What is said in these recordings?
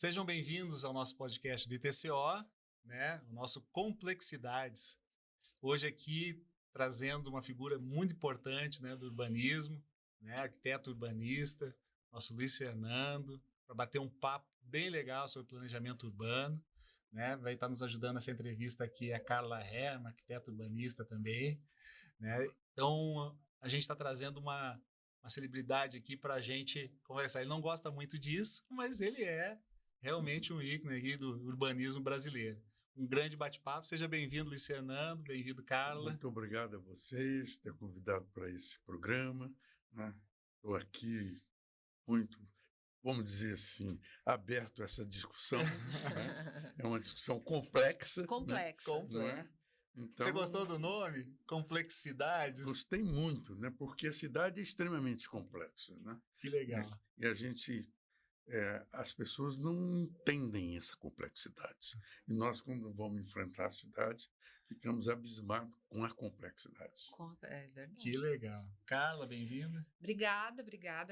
Sejam bem-vindos ao nosso podcast de TCO, né? O nosso Complexidades. Hoje aqui trazendo uma figura muito importante, né, do urbanismo, né, arquiteto urbanista, nosso Luiz Fernando, para bater um papo bem legal sobre planejamento urbano, né? Vai estar nos ajudando nessa entrevista aqui a Carla Herrmann, arquiteta urbanista também, né? Então a gente está trazendo uma celebridade aqui para a gente conversar. Ele não gosta muito disso, mas ele é realmente um ícone aqui do urbanismo brasileiro. Um grande bate-papo. Seja bem-vindo, Luiz Fernando. Bem-vindo, Carla. Muito obrigado a vocês por ter convidado para esse programa. Estou aqui muito, vamos dizer assim, aberto a essa discussão. Né? É uma discussão complexa. Complexa. Né? Não é? Então, você gostou do nome? Complexidades? Gostei muito, né? Porque a cidade é extremamente complexa. Né? Que legal. E a gente... as pessoas não entendem essa complexidade. E nós, quando vamos enfrentar a cidade, ficamos abismados com a complexidade. É verdade. Que legal. Carla, bem-vinda. Obrigada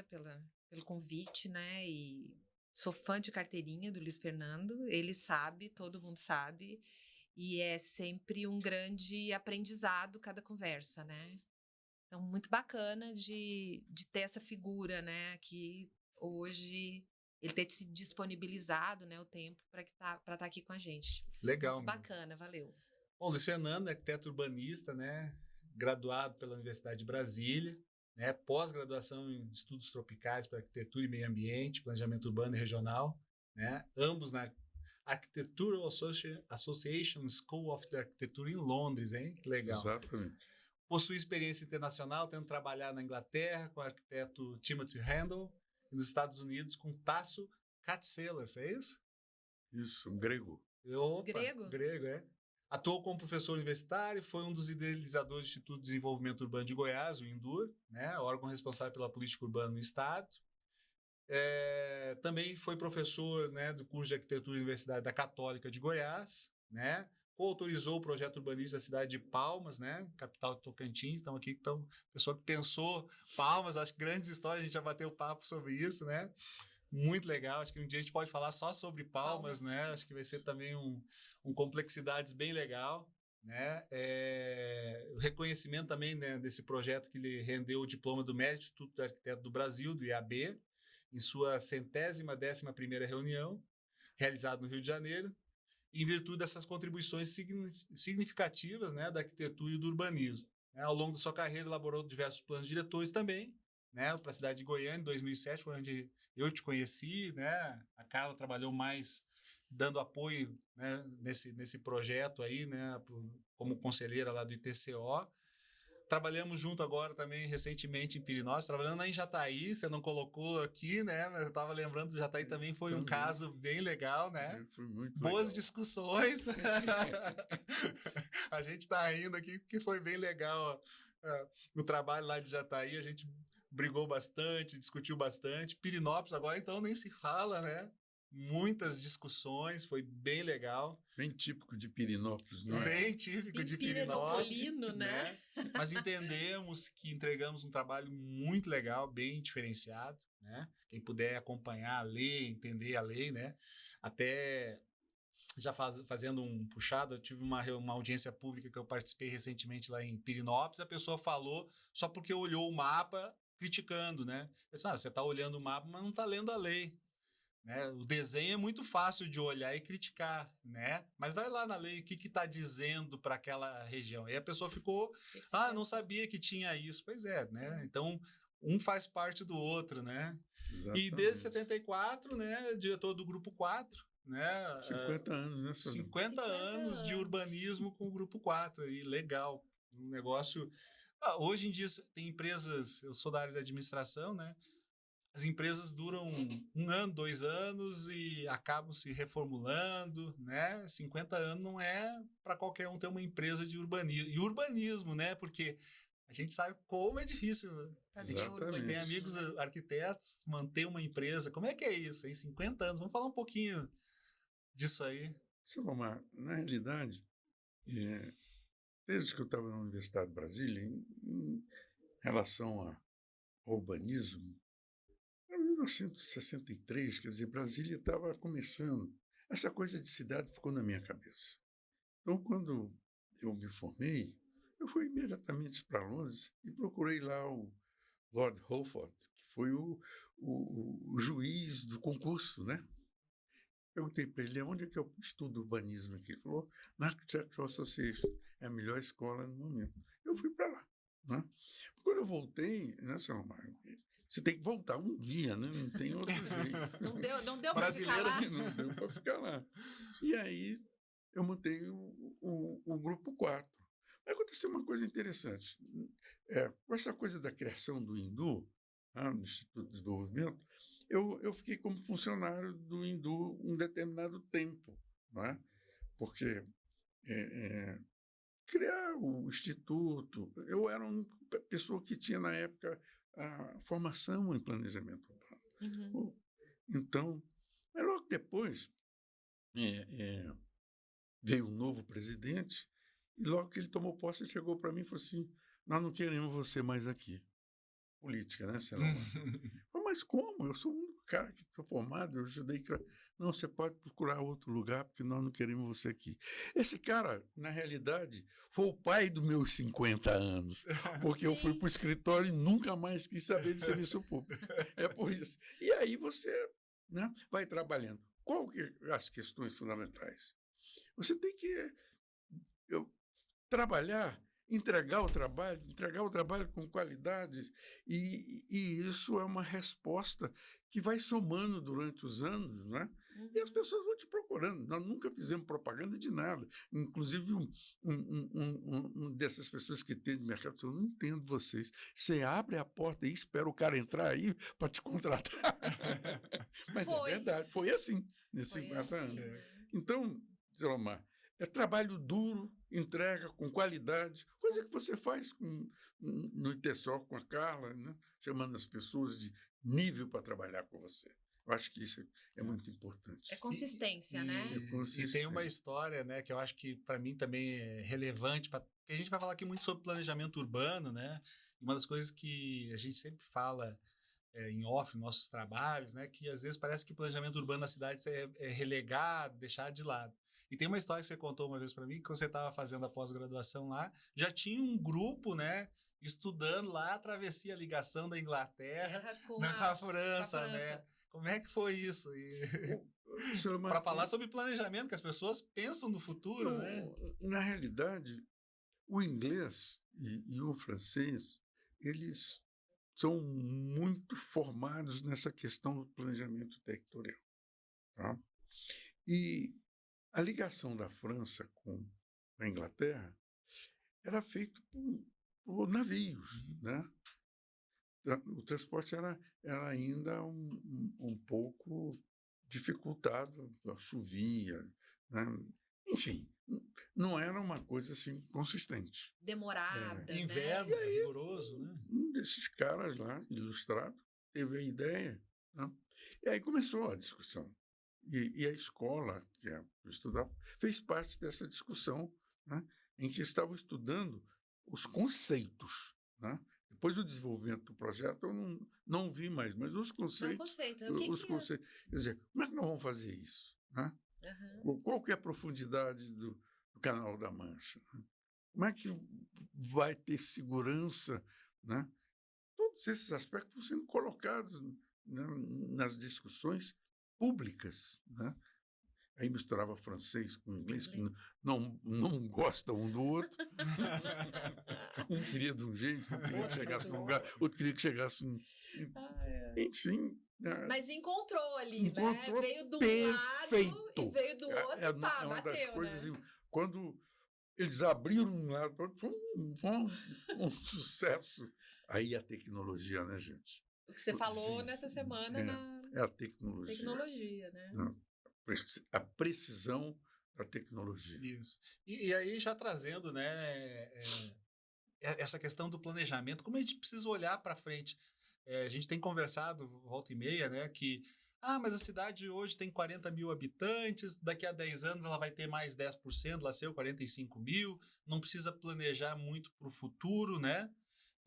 pelo convite, né? E sou fã de carteirinha do Luiz Fernando. Ele sabe, todo mundo sabe. E é sempre um grande aprendizado cada conversa, né? Então, muito bacana de ter essa figura, né? Que hoje... ele ter se disponibilizado, né, o tempo para estar aqui com a gente. Legal. Muito bacana, valeu. Bom, Luiz Fernando é arquiteto urbanista, né, graduado pela Universidade de Brasília, né, pós-graduação em estudos tropicais para arquitetura e meio ambiente, planejamento urbano e regional, né, ambos na Architectural Association School of Architecture em Londres, hein? Que legal. Exatamente. Possui experiência internacional, tendo trabalhado na Inglaterra com o arquiteto Timothy Handel, nos Estados Unidos com Tasso Katselas, é isso? Isso, um grego. Opa, grego, é. Atuou como professor universitário, foi um dos idealizadores do Instituto de Desenvolvimento Urbano de Goiás, o INDUR, né, órgão responsável pela política urbana no estado. Também foi professor, né, do curso de arquitetura da Universidade da Católica de Goiás, né, coautorizou o projeto urbanístico da cidade de Palmas, né, capital de Tocantins. Então aqui então pessoa que pensou Palmas, acho que grandes histórias, a gente já bateu papo sobre isso, né? Muito legal, acho que um dia a gente pode falar só sobre Palmas, né? Acho que vai ser também um complexidades bem legal, né? O reconhecimento também, né, desse projeto que ele rendeu o diploma do Mérito Instituto do Arquiteto do Brasil, do IAB, em sua 111ª reunião, realizada no Rio de Janeiro, em virtude dessas contribuições significativas, né, da arquitetura e do urbanismo. Ao longo da sua carreira, elaborou diversos planos diretores também, né, para a cidade de Goiânia, em 2007, foi onde eu te conheci, né, a Carla trabalhou mais dando apoio, né, nesse projeto aí, né, como conselheira lá do ITCO. Trabalhamos junto agora também, recentemente, em Pirinópolis, trabalhando lá em Jataí, você não colocou aqui, né? Mas eu estava lembrando que Jataí também foi um caso bem legal, né? Foi muito Boas legal. discussões. A gente está rindo aqui porque foi bem legal o trabalho lá de Jataí, a gente brigou bastante, discutiu bastante. Pirinópolis agora, então, nem se fala, né? Muitas discussões, foi bem legal. Bem típico de Pirinópolis, não é? Bem típico de Pirinópolis, né? Mas entendemos que entregamos um trabalho muito legal, bem diferenciado, né? Quem puder acompanhar a lei, entender a lei, né? Até já fazendo um puxado, eu tive uma audiência pública que eu participei recentemente lá em Pirinópolis, a pessoa falou só porque olhou o mapa criticando, né? Eu disse, você está olhando o mapa, mas não está lendo a lei. Né? O desenho é muito fácil de olhar e criticar, né? Mas vai lá na lei, o que está dizendo para aquela região. E a pessoa ficou, não sabia que tinha isso. Pois é, né? Então, um faz parte do outro, né? Exatamente. E desde 74, né, diretor do Grupo 4, né? 50 anos, né? 50 anos de urbanismo com o Grupo 4, aí, legal. Um negócio... hoje em dia tem empresas, eu sou da área de administração, né? As empresas duram 1 ano, 2 anos e acabam se reformulando, né? 50 anos não é para qualquer um ter uma empresa de urbanismo. E urbanismo, né? Porque a gente sabe como é difícil. A gente tem amigos arquitetos, manter uma empresa. Como é que é isso? Em 50 anos. Vamos falar um pouquinho disso aí. Salomar, na realidade, desde que eu estava na Universidade de Brasília, em relação ao urbanismo, 1963, quer dizer, Brasília estava começando. Essa coisa de cidade ficou na minha cabeça. Então, quando eu me formei, eu fui imediatamente para Londres e procurei lá o Lord Holford, que foi o juiz do concurso, né? Perguntei para ele, onde é que eu estudo urbanismo aqui? Ele falou, na Architectural Association, é a melhor escola no momento. Eu fui para lá, né? Quando eu voltei, né, Salomar, você tem que voltar um dia, né? Não tem outro jeito. Não deu para ficar lá. Não deu para ficar lá. E aí eu montei o grupo 4. Aí aconteceu uma coisa interessante. Com essa coisa da criação do Hindu, no Instituto de Desenvolvimento, eu fiquei como funcionário do Hindu um determinado tempo, não é? Porque criar o instituto, eu era uma pessoa que tinha na época a formação em planejamento urbano. Então, mas logo depois veio um novo presidente e logo que ele tomou posse, ele chegou para mim e falou assim, nós não queremos você mais aqui. Política, né, Celão? Mas como? Eu sou o único cara que estou formado, eu ajudei. Não, você pode procurar outro lugar, porque nós não queremos você aqui. Esse cara, na realidade, foi o pai dos meus 50 anos, porque eu fui para o escritório e nunca mais quis saber de serviço público. É por isso. E aí você, né, vai trabalhando. Qual que as questões fundamentais? Você tem que trabalhar, entregar o trabalho com qualidade, e isso é uma resposta que vai somando durante os anos, não é? E as pessoas vão te procurando. Nós nunca fizemos propaganda de nada. Inclusive, um dessas pessoas que tem de mercado, eu não entendo vocês. Você abre a porta e espera o cara entrar aí para te contratar. Mas é verdade, foi assim, nesses 50 anos. Então, Zé Lomar, é trabalho duro, entrega com qualidade, coisa que você faz no ITESOL com a Carla, né? Chamando as pessoas de nível para trabalhar com você. Eu acho que isso é muito importante. É consistência, né? E tem uma história, né, que eu acho que para mim também é relevante, porque a gente vai falar aqui muito sobre planejamento urbano, né? Uma das coisas que a gente sempre fala em off, nos nossos trabalhos, né, que às vezes parece que o planejamento urbano na cidade é relegado, deixado de lado. E tem uma história que você contou uma vez para mim, que você estava fazendo a pós-graduação lá, já tinha um grupo, né, estudando lá a travessia, a ligação da Inglaterra com a França, né? Como é que foi isso? Para falar sobre planejamento, que as pessoas pensam no futuro, não, né? Na realidade, o inglês e o francês, eles são muito formados nessa questão do planejamento territorial. Tá? E a ligação da França com a Inglaterra era feita por navios, né? O transporte era ainda um pouco dificultado, chovia, né? Enfim, não era uma coisa assim consistente. Demorada, né? Inverno, rigoroso, né? Um desses caras lá, ilustrado, teve a ideia, né? E aí começou a discussão. E a escola que eu estudava fez parte dessa discussão, né? Em que estavam estudando os conceitos, né? Depois do desenvolvimento do projeto, eu não vi mais, mas os conceitos. Conceitos. Quer dizer, como é que nós vamos fazer isso? Né? Qual que é a profundidade do Canal da Mancha? Né? Como é que vai ter segurança? Né? Todos esses aspectos estão sendo colocados, né, nas discussões públicas. Né? Aí misturava francês com inglês, que não gostam um do outro. Um queria de um jeito, outro queria que chegasse num lugar, outro queria que chegasse... Enfim... Mas encontrou ali, né? Veio de um lado e veio do outro, é uma bateu, das coisas, né? Quando eles abriram um lado, foi um sucesso. Aí a tecnologia, né, gente? O que você falou nessa semana é a tecnologia. Tecnologia, né? A precisão da tecnologia. Isso. E aí, já trazendo, né, essa questão do planejamento, como a gente precisa olhar para frente. A gente tem conversado, volta e meia, né, que mas a cidade hoje tem 40 mil habitantes, daqui a 10 anos ela vai ter mais 10%, ela ser 45 mil, não precisa planejar muito para o futuro, né?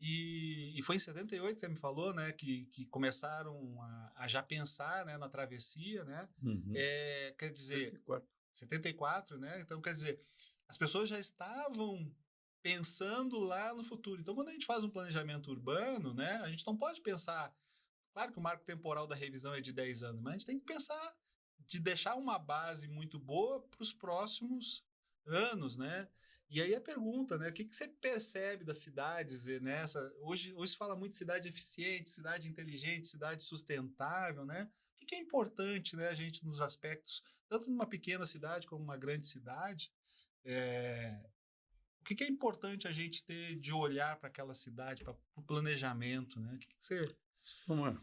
E foi em 78, você me falou, né, que começaram a já pensar, né, na travessia, né? Uhum. Quer dizer, 74. 74, né? Então, quer dizer, as pessoas já estavam pensando lá no futuro. Então, quando a gente faz um planejamento urbano, né, a gente não pode pensar. Claro que o marco temporal da revisão é de 10 anos, mas a gente tem que pensar de deixar uma base muito boa para os próximos anos, né? E aí a pergunta, né? O que você percebe das cidades nessa? Hoje se fala muito de cidade eficiente, cidade inteligente, cidade sustentável, né? O que é importante, né? A gente nos aspectos, tanto numa pequena cidade como numa grande cidade, o que é importante a gente ter de olhar para aquela cidade, para o planejamento, né? O que você... Vamos lá.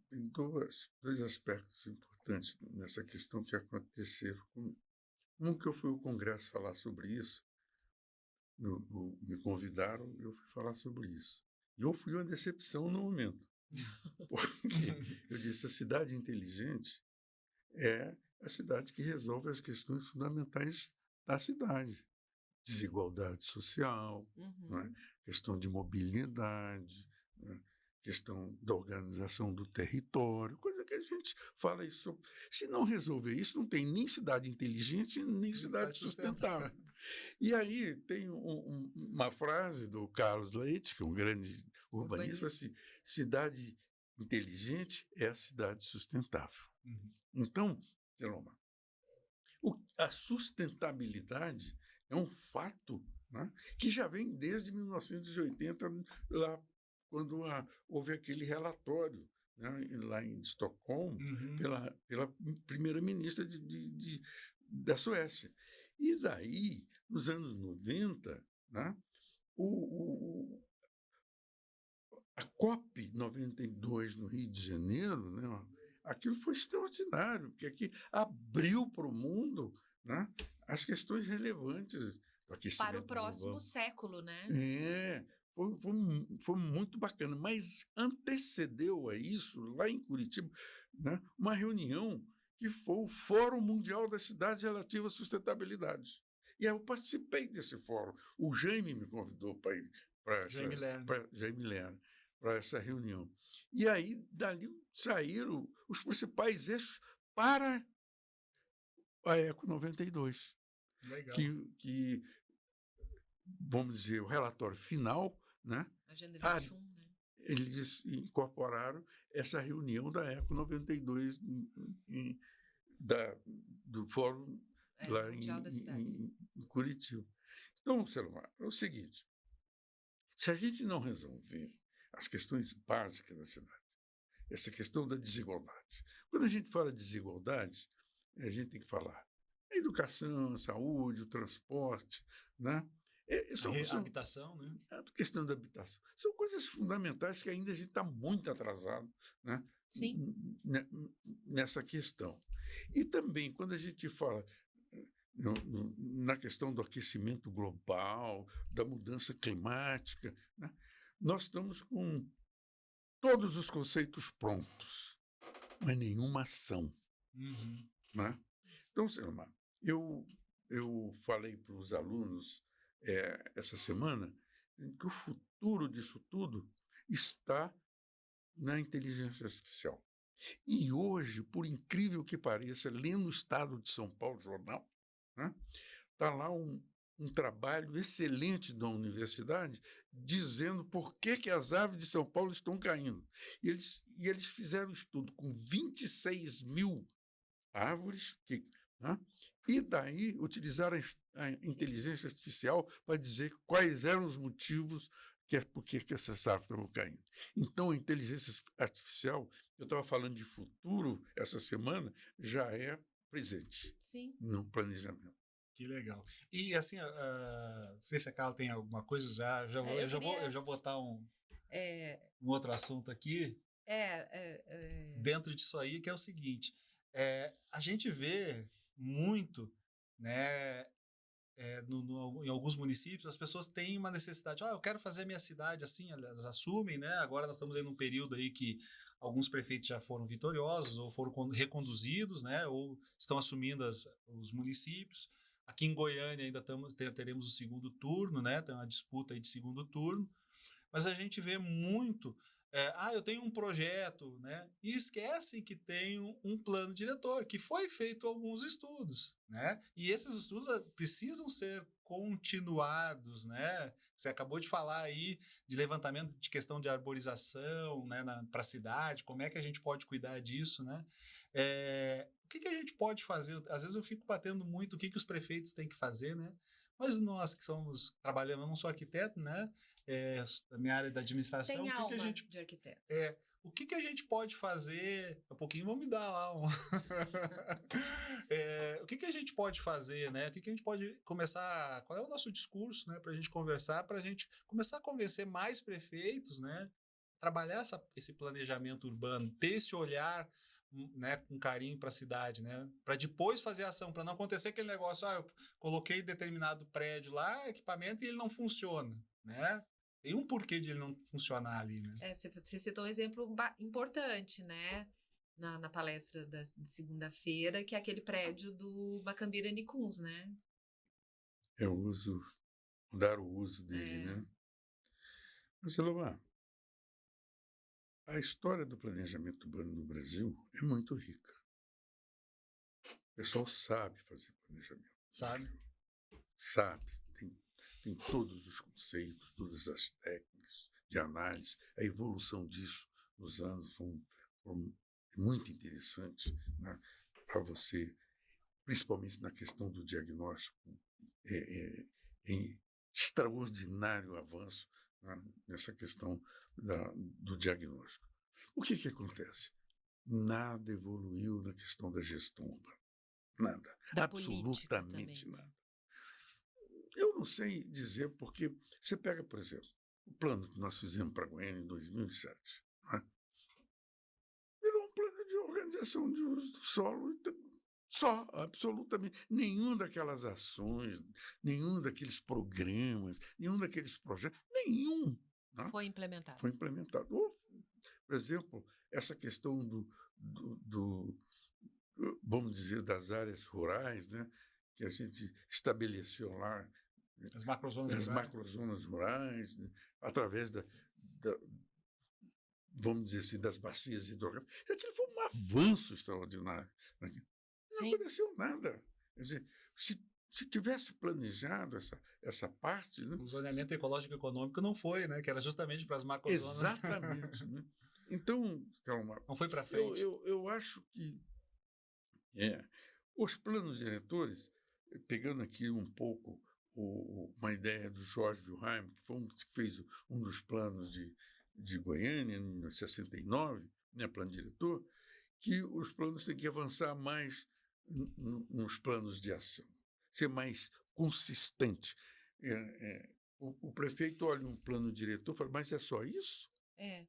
Tem dois aspectos importantes nessa questão que aconteceram. Um que eu fui ao Congresso falar sobre isso, me convidaram e eu fui falar sobre isso. E eu fui uma decepção no momento. Porque eu disse, a cidade inteligente é a cidade que resolve as questões fundamentais da cidade. Desigualdade social, né? Questão de mobilidade, né? Questão da organização do território, coisa que a gente fala isso. Se não resolver isso, não tem nem cidade inteligente, nem cidade sustentável. E aí tem uma frase do Carlos Leite, que é um grande urbanista, assim, cidade inteligente é a cidade sustentável. Então, Seloma, a sustentabilidade é um fato, né, que já vem desde 1980, lá quando houve aquele relatório, né, lá em Estocolmo, pela primeira-ministra da Suécia. E daí, nos anos 90, né, a COP 92 no Rio de Janeiro, né, aquilo foi extraordinário, porque aqui abriu para o mundo, né, as questões relevantes do aquecimento para o próximo global. século, né? Foi muito bacana, mas antecedeu a isso, lá em Curitiba, né, uma reunião que foi o Fórum Mundial das Cidades Relativa à Sustentabilidade. E eu participei desse fórum. O Jaime me convidou para ir para essa reunião. E aí, dali saíram os principais eixos para a Eco 92. Legal. Que, vamos dizer, o relatório final, né? Agenda 21, né? Eles incorporaram essa reunião da Eco 92 do Fórum lá Mundial das Cidades. em Curitiba. Então, Selomar, é o seguinte, se a gente não resolver as questões básicas da cidade, essa questão da desigualdade. Quando a gente fala de desigualdade, a gente tem que falar a educação, a saúde, o transporte, né? A habitação, né? A questão da habitação. São coisas fundamentais que ainda a gente está muito atrasado, né? Sim. Nessa questão. E também, quando a gente fala na questão do aquecimento global, da mudança climática, né? Nós estamos com todos os conceitos prontos, mas nenhuma ação. Né? Então, Selma, eu falei para os alunos essa semana que o futuro disso tudo está na inteligência artificial. E hoje, por incrível que pareça, lendo o Estado de São Paulo, jornal, né, está lá um trabalho excelente da universidade dizendo por que as aves de São Paulo estão caindo. E eles fizeram um estudo com 26 mil árvores, né, e daí utilizaram a inteligência artificial para dizer quais eram os motivos por que essas árvores estavam caindo. Então, a inteligência artificial, eu estava falando de futuro essa semana, já é presente. Sim. No planejamento. Que legal. E assim, não sei se a Carla tem alguma coisa, eu já vou botar um outro assunto aqui dentro disso aí, que é o seguinte, a gente vê muito, né, em alguns municípios, as pessoas têm uma necessidade, eu quero fazer minha cidade assim, elas assumem, né? Agora nós estamos em um período aí que alguns prefeitos já foram vitoriosos ou foram reconduzidos, né? Ou estão assumindo os municípios. Aqui em Goiânia ainda teremos o segundo turno, né? Tem uma disputa aí de segundo turno. Mas a gente vê muito, eu tenho um projeto, né? E esquecem que tem um plano diretor, que foi feito alguns estudos, né? E esses estudos precisam ser continuados, né? Você acabou de falar aí de levantamento de questão de arborização, né, para a cidade, como é que a gente pode cuidar disso, né? O que a gente pode fazer? Às vezes eu fico batendo muito o que os prefeitos têm que fazer, né? Mas nós que trabalhamos, eu não sou arquiteto, né? Da minha área da administração, Tem o que a alma gente de arquiteto. o que a gente pode fazer? Daqui a pouquinho vão me dar lá um. O que a gente pode fazer, né? O que a gente pode começar? Qual é o nosso discurso, né? Para a gente conversar, para a gente começar a convencer mais prefeitos, né? Trabalhar esse planejamento urbano, ter esse olhar, né, com carinho para a cidade, né? Para depois fazer ação, para não acontecer aquele negócio, eu coloquei determinado prédio lá, equipamento, e ele não funciona, né? Tem um porquê de ele não funcionar ali, né? Você citou um exemplo importante, né? Na palestra de segunda-feira, que é aquele prédio do Macambira Nicuns, né? Mudar o uso dele, né? Mas, Elomar, a história do planejamento urbano no Brasil é muito rica. O pessoal sabe fazer planejamento. Sabe? Sabe. Tem todos os conceitos, todas as técnicas de análise. A evolução disso nos anos foram muito interessantes, né, para você, principalmente na questão do diagnóstico. Em extraordinário avanço, né, nessa questão do diagnóstico. O que acontece? Nada evoluiu na questão da gestão urbana. Nada. Absolutamente nada. Eu não sei dizer porque você pega, por exemplo, o plano que nós fizemos para Goiânia em 2007. Né? Virou um plano de organização de uso do solo. Só, absolutamente. Nenhum daquelas ações, nenhum daqueles programas, nenhum daqueles projetos, nenhum. Né? Foi implementado. Foi implementado. Por exemplo, essa questão vamos dizer, das áreas rurais, né, que a gente estabeleceu lá, as macrozonas rurais, né, através vamos dizer assim, das bacias hidrográficas. Aquilo foi um avanço extraordinário. Não aconteceu nada. Quer dizer, se tivesse planejado essa parte... Né, o zoneamento ecológico e econômico não foi, né? Que era justamente para as macrozonas. Exatamente. Né? Então, calma. Não foi para frente. Eu acho que os planos diretores, pegando aqui um pouco uma ideia do Jorge Wilhelm, que fez um dos planos de Goiânia, em 69, né, plano diretor, que os planos têm que avançar mais nos planos de ação, ser mais consistente. O prefeito olha um plano diretor e fala, mas é só isso?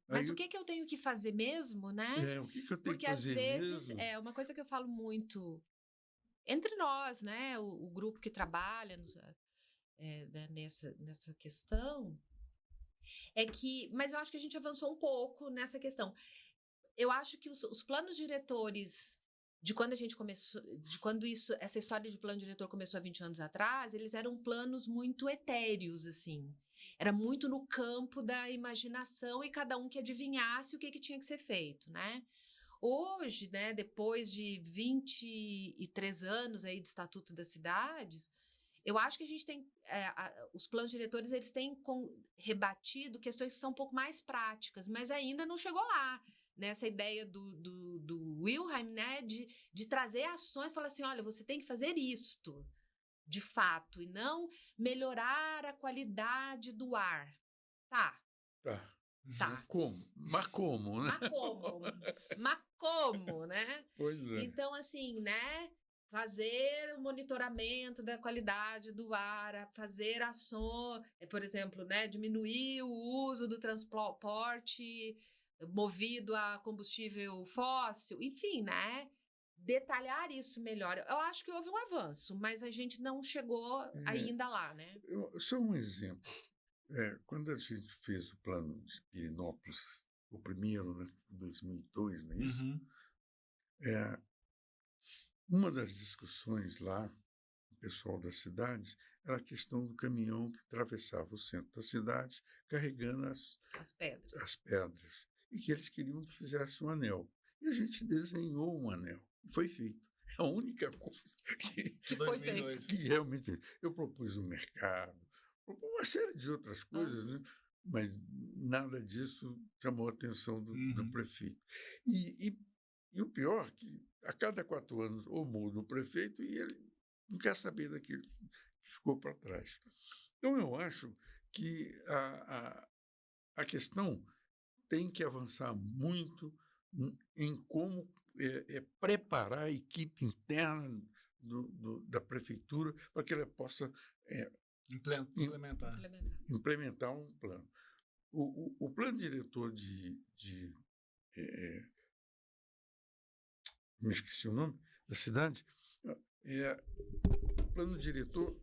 Mas o que eu tenho que fazer mesmo, né? O que eu tenho Porque que fazer às vezes mesmo? uma coisa que eu falo muito entre nós, né? O grupo que trabalha nessa questão mas eu acho que a gente avançou um pouco nessa questão. Eu acho que os planos diretores de quando a gente começou, essa história de plano diretor começou há 20 anos atrás, eles eram planos muito etéreos, assim. Era muito no campo da imaginação e cada um que adivinhasse o que tinha que ser feito, né? Hoje, né, depois de 23 anos aí de Estatuto das Cidades, eu acho que a gente tem, os planos diretores, eles têm rebatido questões que são um pouco mais práticas, mas ainda não chegou lá. Nessa ideia do Wilhelm, né, de trazer ações, falar assim, olha, você tem que fazer isto, de fato, e não melhorar a qualidade do ar. Tá. Mas como, né? Mas como, né? Pois é. Então, assim, né, fazer o monitoramento da qualidade do ar, fazer ações, por exemplo, né, diminuir o uso do transporte movido a combustível fóssil, enfim, né? Detalhar isso melhor. Eu acho que houve um avanço, mas a gente não chegou ainda lá, né? Só um exemplo. Quando a gente fez o plano de Pirenópolis, o primeiro, né, em 2002, não é isso? Uhum. Uma das discussões lá, o pessoal da cidade, era a questão do caminhão que atravessava o centro da cidade carregando As pedras. as pedras, e que eles queriam que fizesse um anel. E a gente desenhou um anel, e foi feito. É a única coisa Que foi feito. 2002. que realmente... Eu propus um mercado, propus uma série de outras coisas, né? Mas nada disso chamou a atenção do prefeito. E o pior é que a cada 4 anos ou muda o prefeito e ele não quer saber daquilo que ficou para trás. Então, eu acho que a questão tem que avançar muito em como preparar a equipe interna da prefeitura para que ela possa implementar um plano. O plano diretor me esqueci o nome da cidade, o plano diretor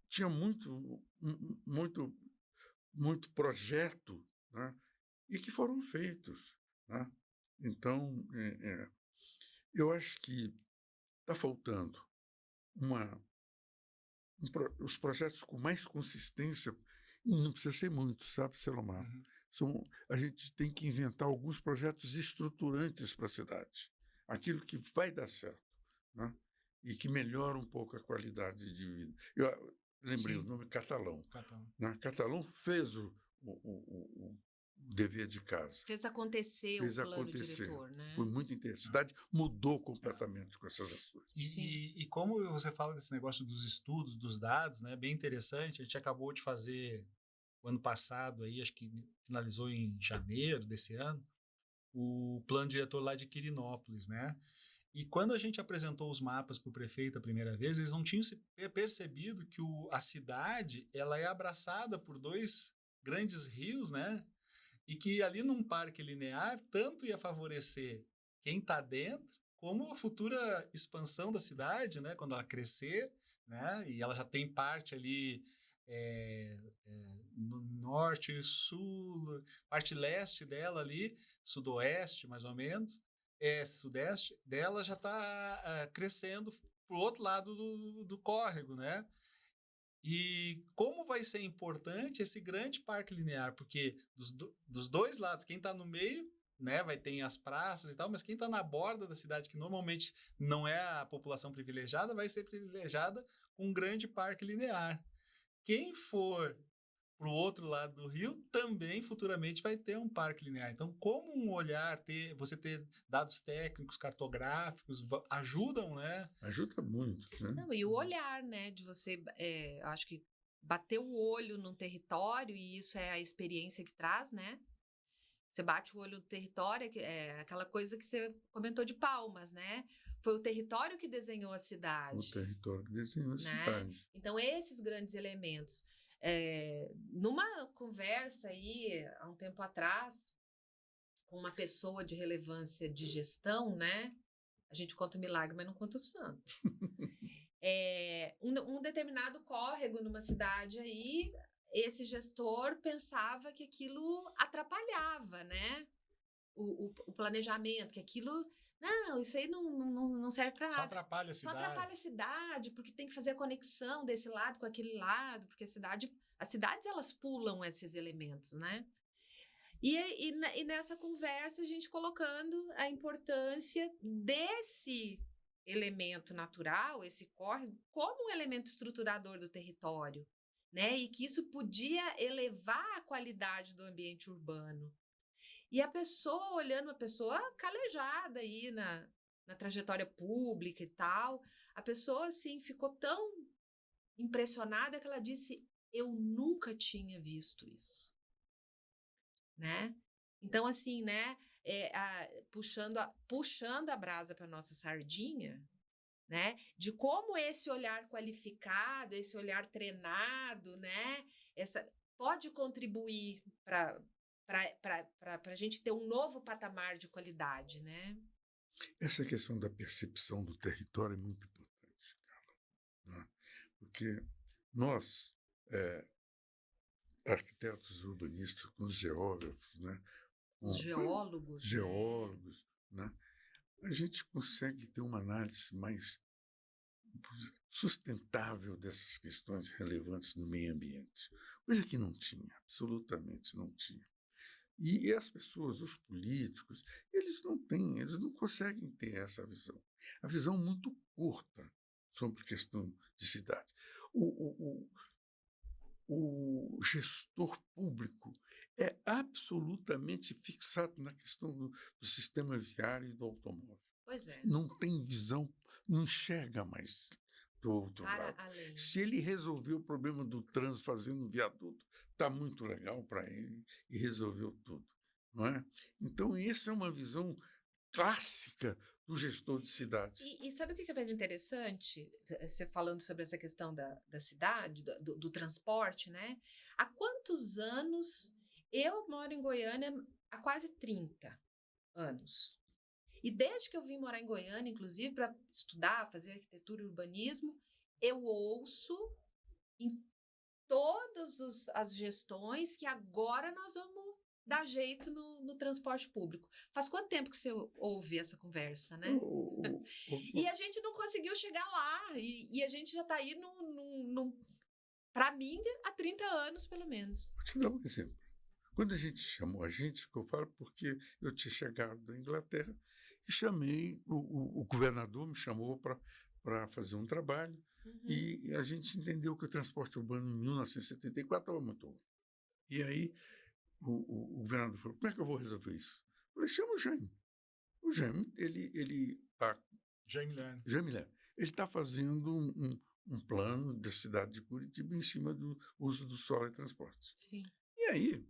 tinha muito projeto, né? E que foram feitos, né? Então, eu acho que está faltando os projetos com mais consistência. Não precisa ser muito, sabe, Selomar? A gente tem que inventar alguns projetos estruturantes para a cidade, aquilo que vai dar certo, né? E que melhora um pouco a qualidade de vida. Eu lembrei o nome Catalão. Né? Catalão fez o dever de casa. Fez acontecer o plano diretor, né? Foi muito interessante. A cidade mudou completamente com essas ações. E como você fala desse negócio dos estudos, dos dados, né? Bem interessante. A gente acabou de fazer o ano passado, aí, acho que finalizou em janeiro desse ano, o plano diretor lá de Quirinópolis, né? E quando a gente apresentou os mapas para o prefeito a primeira vez, eles não tinham percebido que a cidade ela é abraçada por 2 grandes rios, né? E que ali num parque linear tanto ia favorecer quem está dentro, como a futura expansão da cidade, né? Quando ela crescer, né? E ela já tem parte ali no norte e sul, parte leste dela ali, sudoeste mais ou menos, sudeste dela já está crescendo para o outro lado do córrego, né? E como vai ser importante esse grande parque linear, porque dos 2 lados, quem está no meio, né, vai ter as praças e tal, mas quem está na borda da cidade, que normalmente não é a população privilegiada, vai ser privilegiada com um grande parque linear. Quem for para o outro lado do rio, também futuramente vai ter um parque linear. Então, como um olhar, você ter dados técnicos, cartográficos, ajudam, né? Ajuda muito, né? Não, e o olhar, né? De você, eu acho que bater o olho num território, e isso é a experiência que traz, né? Você bate o olho no território, aquela coisa que você comentou de Palmas, né? Foi o território que desenhou a cidade. O território que desenhou a cidade. Então, esses grandes elementos. Numa conversa aí, há um tempo atrás, com uma pessoa de relevância de gestão, né? A gente conta o milagre, mas não conta o santo. Um determinado córrego numa cidade aí, esse gestor pensava que aquilo atrapalhava, né? O planejamento, que aquilo... Não, isso aí não serve para nada. Só atrapalha a cidade. Só atrapalha a cidade, porque tem que fazer a conexão desse lado com aquele lado, porque as cidades, elas pulam esses elementos, né? E nessa conversa, a gente colocando a importância desse elemento natural, esse córrego, como um elemento estruturador do território, né? E que isso podia elevar a qualidade do ambiente urbano. E a pessoa olhando, uma pessoa calejada aí na trajetória pública e tal, a pessoa, assim, ficou tão impressionada que ela disse, eu nunca tinha visto isso, né? Então, assim, né, puxando a brasa para nossa sardinha, né, de como esse olhar qualificado, esse olhar treinado, né, pode contribuir para a gente ter um novo patamar de qualidade, né? Essa questão da percepção do território é muito importante, Carla, né? Porque nós, arquitetos urbanistas, com os geógrafos, né? Os geólogos, né? A gente consegue ter uma análise mais sustentável dessas questões relevantes no meio ambiente, coisa que não tinha, absolutamente não tinha. E as pessoas, os políticos, eles não conseguem ter essa visão. A visão muito curta sobre questão de cidade. O gestor público é absolutamente fixado na questão do sistema viário e do automóvel. Pois é. Não tem visão, não enxerga mais do outro Para lado. além. Se ele resolver o problema do trânsito fazendo um viaduto, está muito legal para ele e resolveu tudo, não é? Então, essa é uma visão clássica do gestor de cidade. E sabe o que é mais interessante? Você falando sobre essa questão da cidade, do transporte, né? Há quantos anos eu moro em Goiânia? Há quase 30 anos. E desde que eu vim morar em Goiânia, inclusive, para estudar, fazer arquitetura e urbanismo, eu ouço em todas as gestões que agora nós vamos dar jeito no transporte público. Faz quanto tempo que você ouve essa conversa, né? E a gente não conseguiu chegar lá. E a gente já está aí, para mim, há 30 anos, pelo menos. Vou te dar um exemplo. Quando a gente chamou a gente, que eu falo porque eu tinha chegado da Inglaterra, e chamei, o governador me chamou para fazer um trabalho, e a gente entendeu que o transporte urbano em 1974 estava muito ruim. E aí o governador falou, como é que eu vou resolver isso? Eu falei, chama o Jaime. O Jaime, ele está... Jaime Lerner. Ele está fazendo um plano da cidade de Curitiba em cima do uso do solo e transportes. Sim. E aí,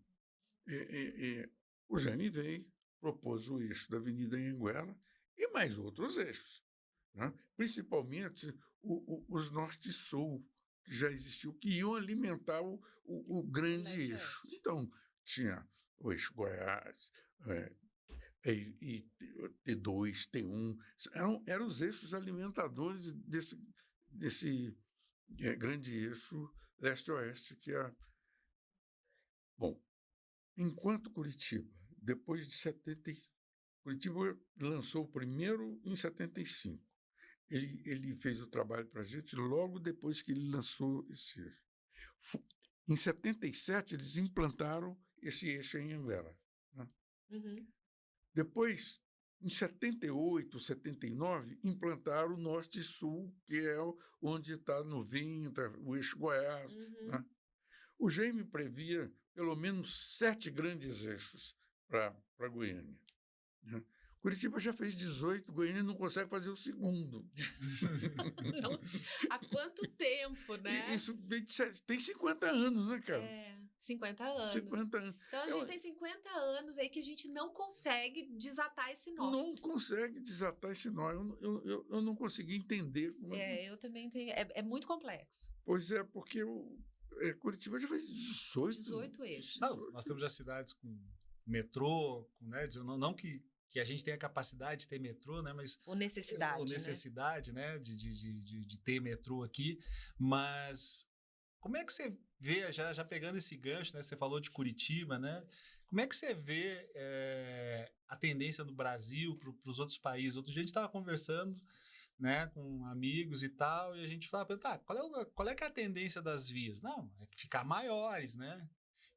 o Jaime veio, propôs o eixo da Avenida Anhanguera e mais outros eixos, né? Principalmente os norte e sul, que já existiu, que iam alimentar o grande eixo. Então, tinha o eixo Goiás, e T2, T1, eram os eixos alimentadores desse grande eixo leste-oeste, que é... Bom, enquanto Curitiba, depois de 70, Curitiba lançou o primeiro em 75. Ele fez o trabalho para a gente logo depois que ele lançou esse eixo. Em 77, eles implantaram esse eixo em Anhanguera, né? Depois, em 78, 79, implantaram o norte e sul, que é onde está no Vinho, o eixo Goiás, né? O Jaime previa pelo menos 7 grandes eixos para Goiânia, né? Curitiba já fez 18, Goiânia não consegue fazer o segundo. Não, há quanto tempo, né? Isso tem 50 anos, né, cara? 50 anos. 50 anos. Então, a gente tem 50 anos aí que a gente não consegue desatar esse nó. Não consegue desatar esse nó. Eu não consegui entender. Eu também tenho. É muito complexo. Pois é, porque Curitiba já fez 18 eixos. Não, nós temos já cidades com metrô, né? Não que a gente tenha capacidade de ter metrô, né? Mas ou necessidade, né? De ter metrô aqui. Mas como é que você vê, já pegando esse gancho, né? Você falou de Curitiba, né? Como é que você vê a tendência no Brasil para os outros países? Outro dia a gente estava conversando, né, com amigos e tal, e a gente falava, tá, qual é que é a tendência das vias? Não, é ficar maiores, né?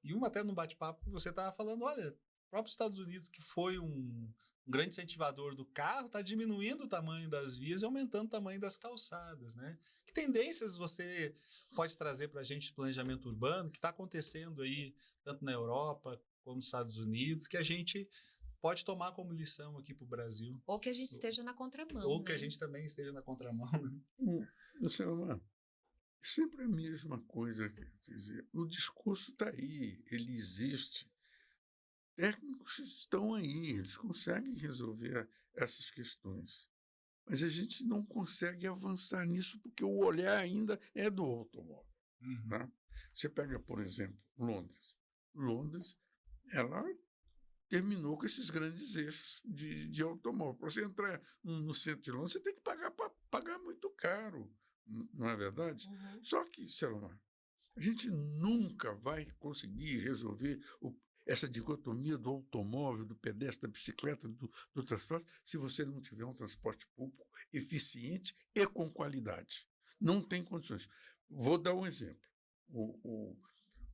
E até no bate-papo você estava falando, olha, o próprio Estados Unidos, que foi um grande incentivador do carro, está diminuindo o tamanho das vias e aumentando o tamanho das calçadas, né? Que tendências você pode trazer para a gente de planejamento urbano, que está acontecendo aí, tanto na Europa como nos Estados Unidos, que a gente pode tomar como lição aqui para o Brasil? Ou que a gente esteja na contramão, Ou né? que a gente também esteja na contramão, né? Sempre a mesma coisa. Quer dizer, o discurso está aí, ele existe. Técnicos estão aí, eles conseguem resolver essas questões. Mas a gente não consegue avançar nisso porque o olhar ainda é do automóvel. Né? Você pega, por exemplo, Londres. Londres, ela terminou com esses grandes eixos de automóvel. Para você entrar no centro de Londres, você tem que pagar muito caro, não é verdade? Só que, Selma, a gente nunca vai conseguir resolver essa dicotomia do automóvel, do pedestre, da bicicleta, do transporte, se você não tiver um transporte público eficiente e com qualidade. Não tem condições. Vou dar um exemplo.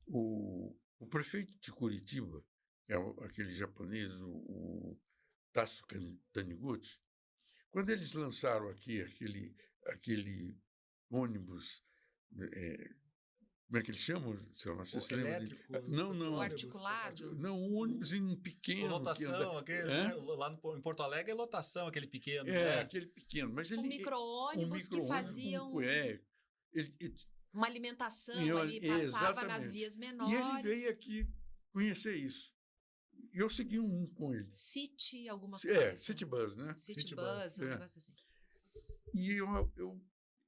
O prefeito de Curitiba, que é aquele japonês, o Tasso Taniguchi, quando eles lançaram aqui aquele ônibus, como é que eles chamam? Você se lembra? Elétrico? Não, O não. articulado? Não, um ônibus pequeno. Lotação, aquele, Hã? né? Lá em Porto Alegre é lotação, aquele pequeno. É, né? aquele pequeno. Mas Um ele, micro-ônibus que faziam ele, uma alimentação E ali, passava nas exatamente. vias E ele menores. veio aqui conhecer isso. E eu segui um com ele. City, alguma coisa. City Bus, né? City City Bus, Bus, um é. negócio assim. E eu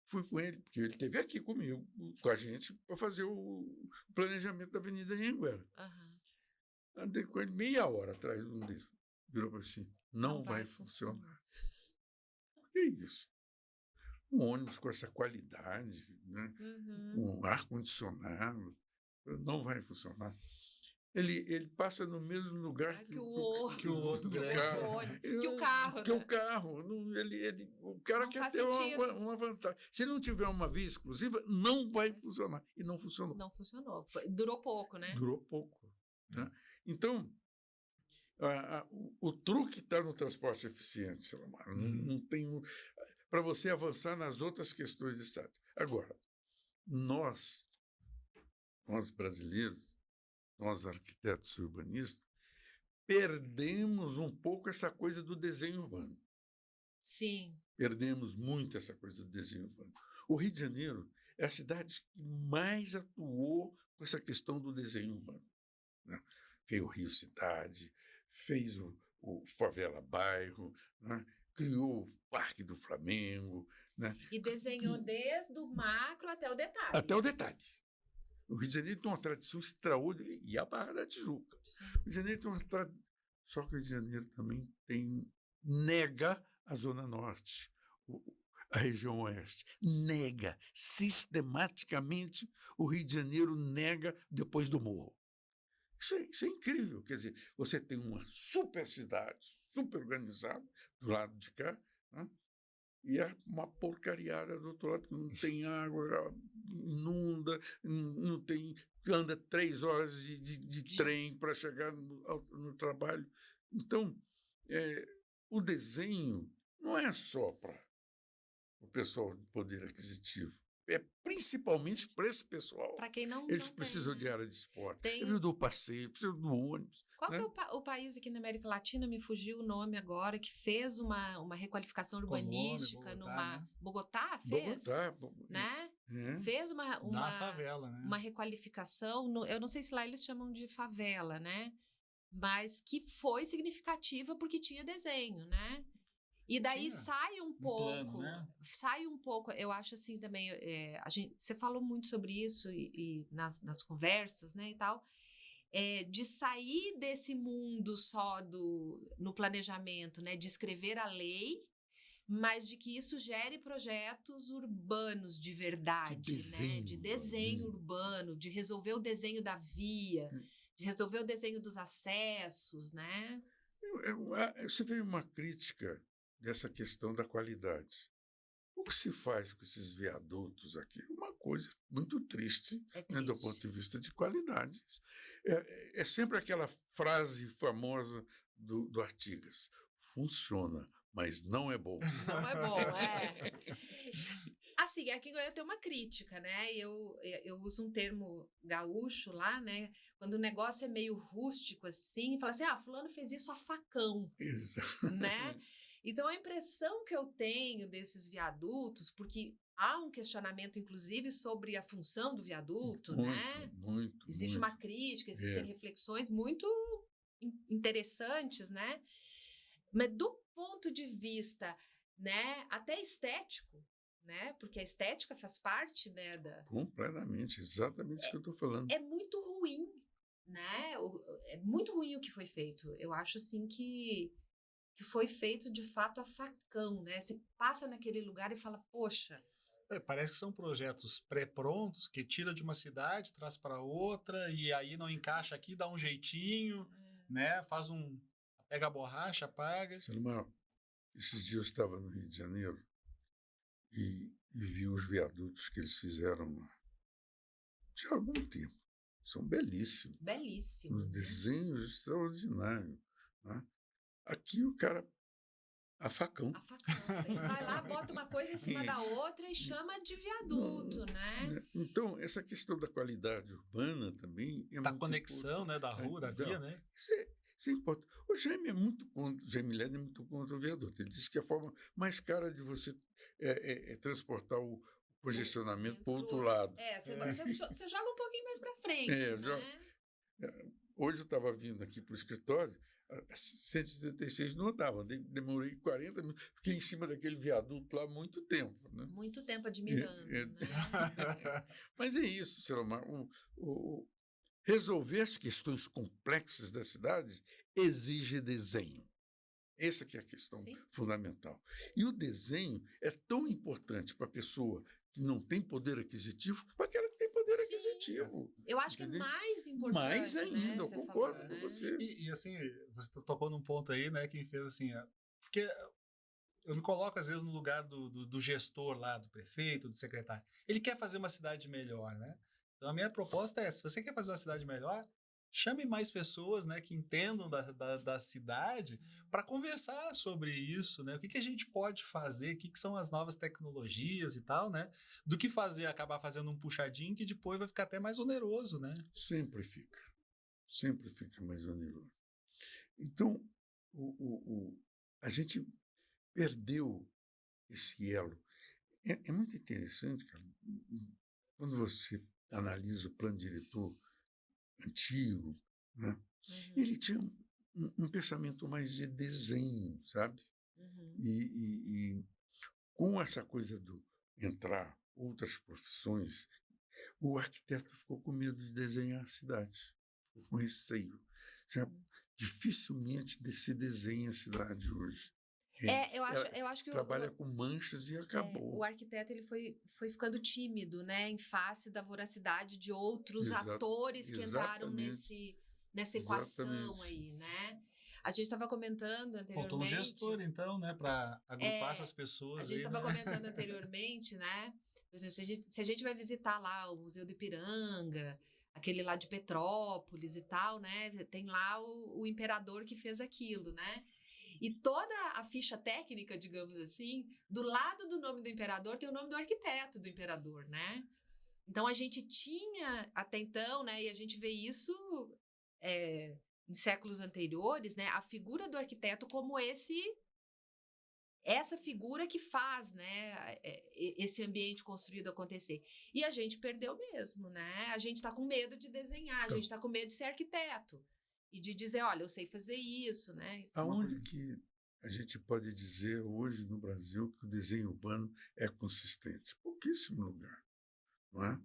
fui com ele, porque ele esteve aqui comigo, com a gente, para fazer o planejamento da Avenida Anhanguera. Aham. Andei com ele meia hora atrás de um deles. Virou para assim, não vai funcionar. Que isso? Um ônibus com essa qualidade, né? Uhum. Um ar-condicionado, não vai funcionar. Ele passa no mesmo lugar Que o outro do grande. carro. Que o carro. Que né? o carro. O cara Não quer faz ter sentido. uma vantagem. Se não tiver uma via exclusiva, não vai funcionar. E não funcionou. Não funcionou. Durou pouco, né? Durou pouco. Né? Então, o truque está no transporte eficiente, Selomar. Não tem. Para você avançar nas outras questões de Estado. Agora, nós brasileiros, nós arquitetos e urbanistas, perdemos um pouco essa coisa do desenho urbano. Sim. Perdemos muito essa coisa do desenho urbano. O Rio de Janeiro é a cidade que mais atuou com essa questão do desenho urbano. Né? Fez o Rio Cidade, fez o Favela Bairro, né? Criou o Parque do Flamengo. Né? E desenhou desde o macro até o detalhe. Até o detalhe. O Rio de Janeiro tem uma tradição extraordinária, e a Barra da Tijuca. Sim. O Rio de Janeiro tem uma tradição. Só que o Rio de Janeiro também nega a Zona Norte, a região Oeste. Nega. Sistematicamente, o Rio de Janeiro nega depois do Morro. Isso é incrível. Quer dizer, você tem uma super cidade, super organizada, do lado de cá, né? E é uma porcariada do outro lado, que não tem água, inunda, não tem, anda 3 horas de trem para chegar no trabalho. Então, o desenho não é só para o pessoal de poder aquisitivo, é principalmente para esse pessoal. Para quem não Eles não precisam tem, de né? área de esporte, Tem- precisam do passeio, precisam do ônibus. Qual né? que é o país aqui na América Latina, me fugiu o nome agora, que fez uma requalificação Colômbia, urbanística Bogotá, numa... né? Bogotá fez? Bogotá, Né? é. Fez Na favela, né? uma requalificação, eu não sei se lá eles chamam de favela, né? Mas que foi significativa porque tinha desenho, né? E daí Tinha sai um pouco, né? eu acho assim também, você falou muito sobre isso e nas conversas, né, e tal, de sair desse mundo só no planejamento, né, de escrever a lei, mas de que isso gere projetos urbanos de verdade, né, de desenho urbano, de resolver o desenho da via, de resolver o desenho dos acessos, né? Você vê uma crítica dessa questão da qualidade. O que se faz com esses viadutos aqui? Uma coisa muito triste, É né, do triste. ponto de vista de qualidade. É sempre aquela frase famosa do Artigas: funciona, mas não é bom. Não é bom, Assim, aqui em Goiânia tem uma crítica, né? Eu uso um termo gaúcho lá, né? Quando o negócio é meio rústico assim, fala assim, fulano fez isso a facão, Exato. né? Então, a impressão que eu tenho desses viadutos, porque há um questionamento, inclusive, sobre a função do viaduto, né? Muito. Existe muito. uma crítica, existem reflexões muito interessantes, né? Mas do ponto de vista, né, até estético, né? Porque a estética faz parte, né, Completamente, exatamente isso que eu estou falando. É muito ruim, né? É muito ruim o que foi feito. Eu acho assim que foi feito de fato a facão, né? Você passa naquele lugar e fala, poxa. Parece que são projetos pré-prontos que tira de uma cidade, traz para outra e aí não encaixa aqui, dá um jeitinho, né? Faz pega a borracha, apaga. Selma, esses dias eu estava no Rio de Janeiro e e vi os viadutos que eles fizeram lá. De algum tempo. São belíssimos. Belíssimo. Os Né? desenhos extraordinários. Né? Aqui o cara, a facão. A facão. Ele vai lá, bota uma coisa em cima da outra e chama de viaduto, né? Então, essa questão da qualidade urbana também é Da muito conexão, né, da rua, da via, né? Isso é importante. O Jaime Lerner é muito contra o viaduto. Ele disse que a forma mais cara de você transportar o congestionamento para o outro lado. Você joga um pouquinho mais para frente, né? Hoje eu estava vindo aqui para o escritório, a 176 não andava, demorei 40 minutos, fiquei em cima daquele viaduto lá há muito tempo. Né? Muito tempo admirando. Né? Mas é isso, Selomar. Resolver as questões complexas da cidade exige desenho. Essa que é a questão fundamental. E o desenho é tão importante para a pessoa que não tem poder aquisitivo, para aquela que tem poder aquisitivo. Eu acho que é mais importante. Mais ainda, né, eu concordo com né? você. E assim, você tocou num ponto aí, né, que me fez assim, porque eu me coloco às vezes no lugar do gestor lá, do prefeito, do secretário. Ele quer fazer uma cidade melhor, né? Então a minha proposta é, se você quer fazer uma cidade melhor, chame mais pessoas, né, que entendam da cidade para conversar sobre isso, né? O que a gente pode fazer, o que são as novas tecnologias e tal, né? Do que acabar fazendo um puxadinho que depois vai ficar até mais oneroso, né? Sempre fica mais oneroso. Então, a gente perdeu esse elo. É muito interessante, cara, quando você analisa o plano diretor antigo, né? Ele tinha um pensamento mais de desenho, sabe? E com essa coisa do entrar outras profissões, o arquiteto ficou com medo de desenhar a cidade, ficou com receio. Sabe? Dificilmente se desenha a cidade hoje. Eu acho que trabalha com manchas e acabou. O arquiteto ele foi ficando tímido, né, em face da voracidade de outros atores que entraram nessa equação aí, né? A gente estava comentando anteriormente. Faltou um gestor, então, né, para agrupar essas pessoas. A gente estava comentando anteriormente, né? Por exemplo, se a gente vai visitar lá o Museu do Ipiranga, aquele lá de Petrópolis e tal, né? Tem lá o imperador que fez aquilo, né? E toda a ficha técnica, digamos assim, do lado do nome do imperador tem o nome do arquiteto do imperador, né? Então, a gente tinha, até então, né, e a gente vê isso em séculos anteriores, né, a figura do arquiteto como essa figura que faz, né, esse ambiente construído acontecer. E a gente perdeu mesmo, né? A gente está com medo de desenhar, a gente está com medo de ser arquiteto. E de dizer, olha, eu sei fazer isso, né? Aonde que a gente pode dizer hoje no Brasil que o desenho urbano é consistente? Pouquíssimo lugar, não é?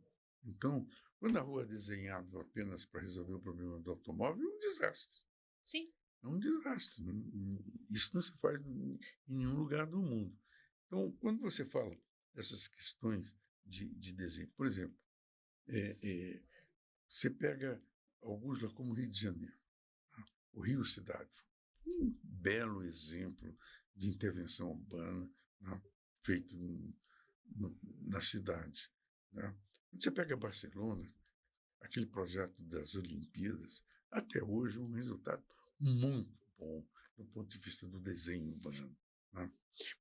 Então, quando a rua é desenhada apenas para resolver o problema do automóvel, é um desastre. Sim. É um desastre. Isso não se faz em nenhum lugar do mundo. Então, quando você fala dessas questões de desenho, por exemplo, você pega alguns lá como Rio de Janeiro. O Rio Cidade, um belo exemplo de intervenção urbana, né, feito na cidade. Né? Você pega Barcelona, aquele projeto das Olimpíadas, até hoje um resultado muito bom do ponto de vista do desenho urbano. Né?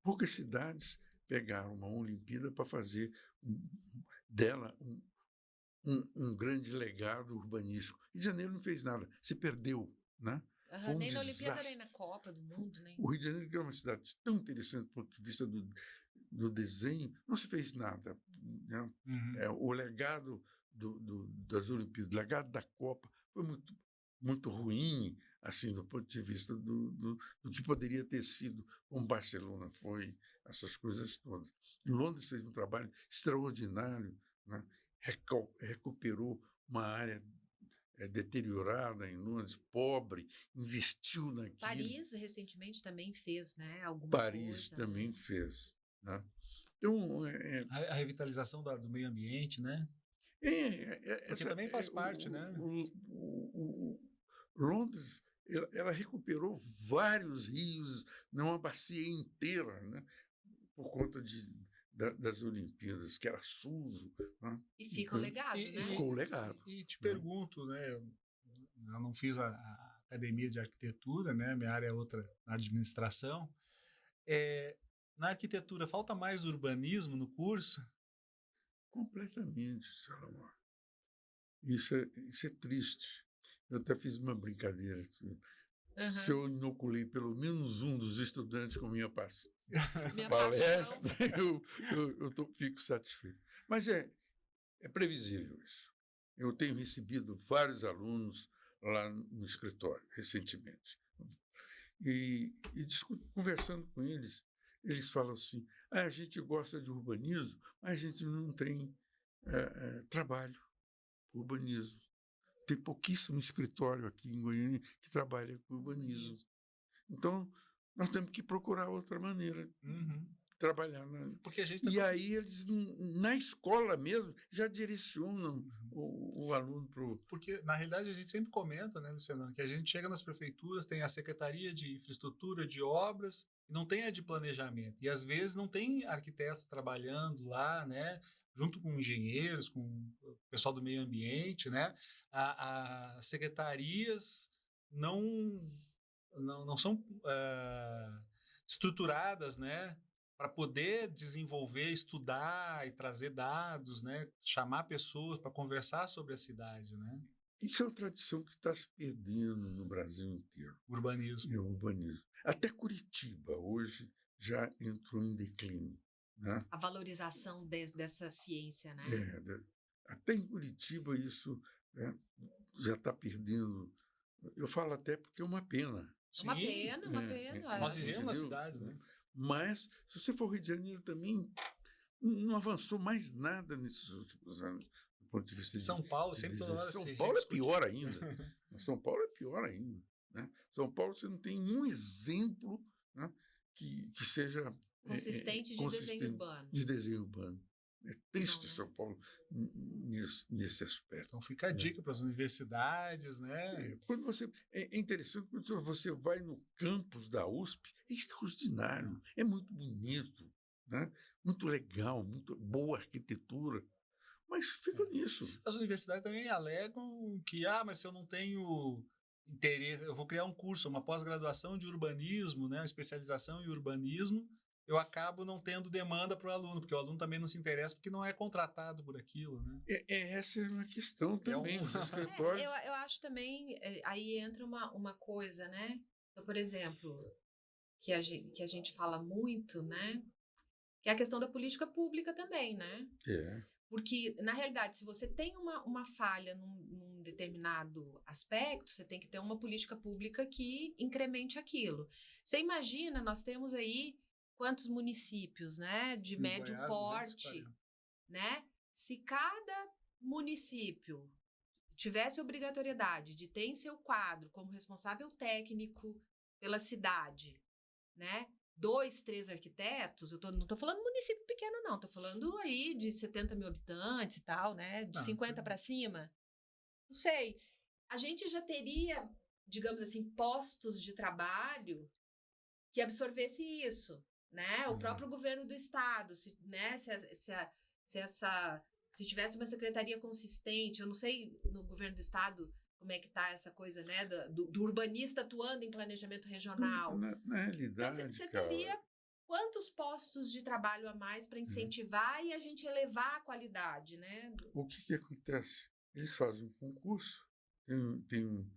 Poucas cidades pegaram uma Olimpíada para fazer dela um grande legado urbanístico. Rio de Janeiro não fez nada, se perdeu. Né? Nem na Olimpíada, nem na Copa do Mundo. Nem... O Rio de Janeiro, que é uma cidade tão interessante do ponto de vista do desenho, não se fez nada. Né? O legado das Olimpíadas, o legado da Copa foi muito, muito ruim, assim, do ponto de vista do que poderia ter sido, como Barcelona foi, essas coisas todas. Londres fez um trabalho extraordinário, né? Recuperou uma área deteriorada em Londres, pobre, investiu naquilo. Paris, recentemente, também fez, né? Alguma Paris coisa, também né? fez. Né? Então, a revitalização do meio ambiente, né? Porque também faz parte, né? Londres, ela recuperou vários rios, não uma bacia inteira, né? Por conta das Olimpíadas, que era sujo, né? E fica o legado, né? Ficou o legado. E te pergunto, né? Eu não fiz a academia de arquitetura, né? Minha área é outra, na administração. Na arquitetura, falta mais urbanismo no curso? Completamente, Salomão. Isso é triste. Eu até fiz uma brincadeira. Se eu inoculei pelo menos um dos estudantes com minha palestra, eu fico satisfeito. Mas é previsível isso. Eu tenho recebido vários alunos lá no escritório, recentemente. E conversando com eles, eles falam assim, a gente gosta de urbanismo, mas a gente não tem trabalho com urbanismo. Tem pouquíssimo escritório aqui em Goiânia que trabalha com urbanismo. Então, nós temos que procurar outra maneira de trabalhar. Porque a gente e aí eles, na escola mesmo, já direcionam o aluno para o... Porque, na realidade, a gente sempre comenta, né, Luciano, que a gente chega nas prefeituras, tem a Secretaria de Infraestrutura, de Obras, e não tem a de Planejamento. E, às vezes, não tem arquitetos trabalhando lá, né, junto com engenheiros, com o pessoal do meio ambiente, né? As secretarias não são estruturadas, né, para poder desenvolver, estudar e trazer dados, né, chamar pessoas para conversar sobre a cidade, né? Isso é uma tradição que está se perdendo no Brasil inteiro. Urbanismo. O urbanismo. Até Curitiba hoje já entrou em declínio. Né? A valorização dessa ciência, né? Até em Curitiba isso já está perdendo. Eu falo até porque é uma pena. Sim, uma pena. Nós vivemos na cidade, né? Mas, se você for ao Rio de Janeiro também, não avançou mais nada nesses últimos anos, do ponto de vista São Paulo, sempre toda hora São Paulo é pior ainda. São Paulo é pior ainda. Né? São Paulo você não tem um exemplo, né, que seja consistente de desenho urbano. De desenho urbano. É triste São Paulo nesse aspecto. Então fica a dica para as universidades, né? Quando é interessante quando você vai no campus da USP, é extraordinário, é muito bonito, né? Muito legal, muito boa arquitetura, mas fica nisso. As universidades também alegam que, mas se eu não tenho interesse, eu vou criar um curso, uma pós-graduação de urbanismo, né? Uma especialização em urbanismo, eu acabo não tendo demanda para o aluno, porque o aluno também não se interessa, porque não é contratado por aquilo, né? Essa é uma questão também. Os escritórios... eu acho também, aí entra uma coisa, né? Então, por exemplo, que a gente fala muito, né? Que é a questão da política pública também, né? Porque, na realidade, se você tem uma falha num determinado aspecto, você tem que ter uma política pública que incremente aquilo. Você imagina, nós temos aí quantos municípios, né, de médio porte, né? Se cada município tivesse obrigatoriedade de ter em seu quadro como responsável técnico pela cidade, né, 2, 3 arquitetos, não estou falando município pequeno não, estou falando aí de 70 mil habitantes e tal, né, de 50 para cima, não sei, a gente já teria, digamos assim, postos de trabalho que absorvesse isso. Né? O próprio governo do estado, né? Se tivesse uma secretaria consistente, eu não sei no governo do estado como é que está essa coisa, né? Do urbanista atuando em planejamento regional. Na realidade, então, você teria quantos postos de trabalho a mais para incentivar e a gente elevar a qualidade, né? O que acontece? Eles fazem um concurso, tem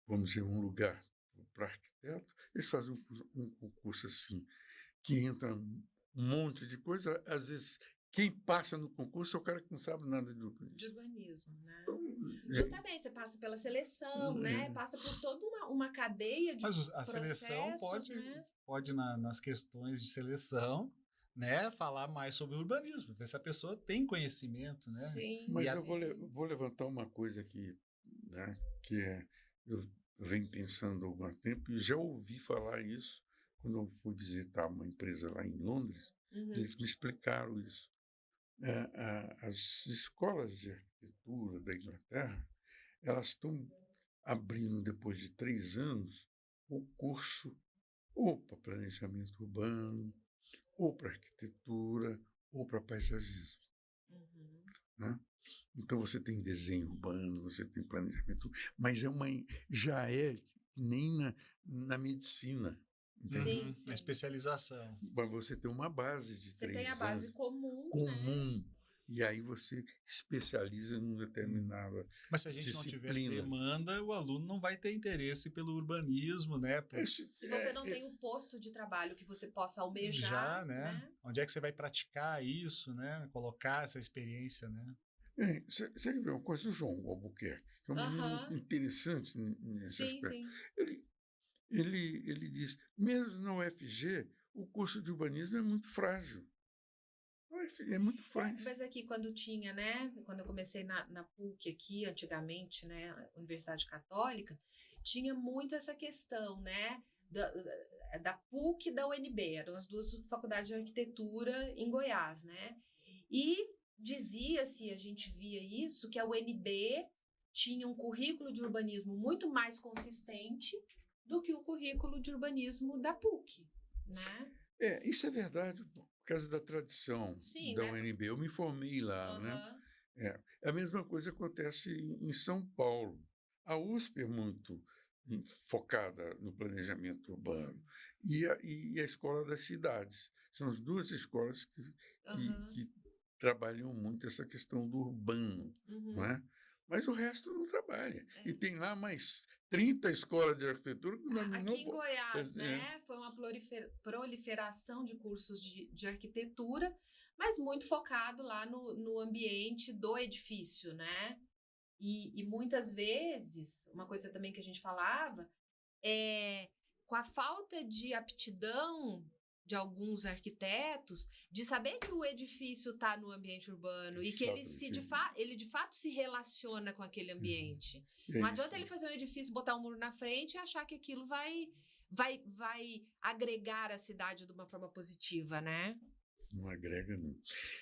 vamos dizer, um lugar para arquiteto, eles fazem um concurso assim, que entra um monte de coisa, às vezes quem passa no concurso é o cara que não sabe nada de urbanismo, né? Então, justamente, você passa pela seleção, né? Passa por toda uma cadeia de processos. Mas a seleção pode nas questões de seleção, né, falar mais sobre o urbanismo, ver se a pessoa tem conhecimento, né? Sim. Mas eu vou levantar uma coisa aqui, né, que eu venho pensando há algum tempo e já ouvi falar isso quando eu fui visitar uma empresa lá em Londres. Eles me explicaram isso. As escolas de arquitetura da Inglaterra, elas estão abrindo, depois de 3 anos, o curso para planejamento urbano, ou para arquitetura, ou para paisagismo. Uhum. Né? Então você tem desenho urbano, você tem planejamento, mas já é que nem na medicina. Sim, Uhum. sim. A especialização. Mas você tem uma base de Você 3 tem a anos base comum, né? comum, e aí você especializa em determinada Mas se a gente não tiver disciplina. demanda, o aluno não vai ter interesse pelo urbanismo, né? Se você não tem um posto de trabalho que você possa almejar, Já, né? Onde é que você vai praticar isso, né? Colocar essa experiência, né? Você quer ver uma coisa? O João Albuquerque, que é um menino Aham. interessante nesse Sim, aspecto. sim. Ele diz, mesmo na UFG, o curso de urbanismo é muito frágil. A UFG é muito frágil. Mas aqui quando tinha, né? Quando eu comecei na PUC aqui, antigamente, né? Universidade Católica, tinha muito essa questão, né? Da PUC e da UNB, eram as duas faculdades de arquitetura em Goiás, né? E dizia-se, a gente via isso, que a UNB tinha um currículo de urbanismo muito mais consistente do que o currículo de urbanismo da PUC, né? Isso é verdade por causa da tradição Sim, da né? UNB. Eu me formei lá, né? Aham. A mesma coisa acontece em São Paulo. A USP é muito focada no planejamento urbano e a Escola das Cidades. São as duas escolas Aham. que trabalham muito essa questão do urbano, Uhum. não é? Mas o resto não trabalha. E tem lá mais 30 escolas de arquitetura que Aqui em Goiás, né, foi uma proliferação de cursos de arquitetura, mas muito focado lá no ambiente do edifício, né? E muitas vezes, uma coisa também que a gente falava, com a falta de aptidão de alguns arquitetos, de saber que o edifício está no ambiente urbano e que ele de fato se relaciona com aquele ambiente. Não adianta ele fazer um edifício, botar um muro na frente e achar que aquilo vai agregar a cidade de uma forma positiva, né? Não agrega, não.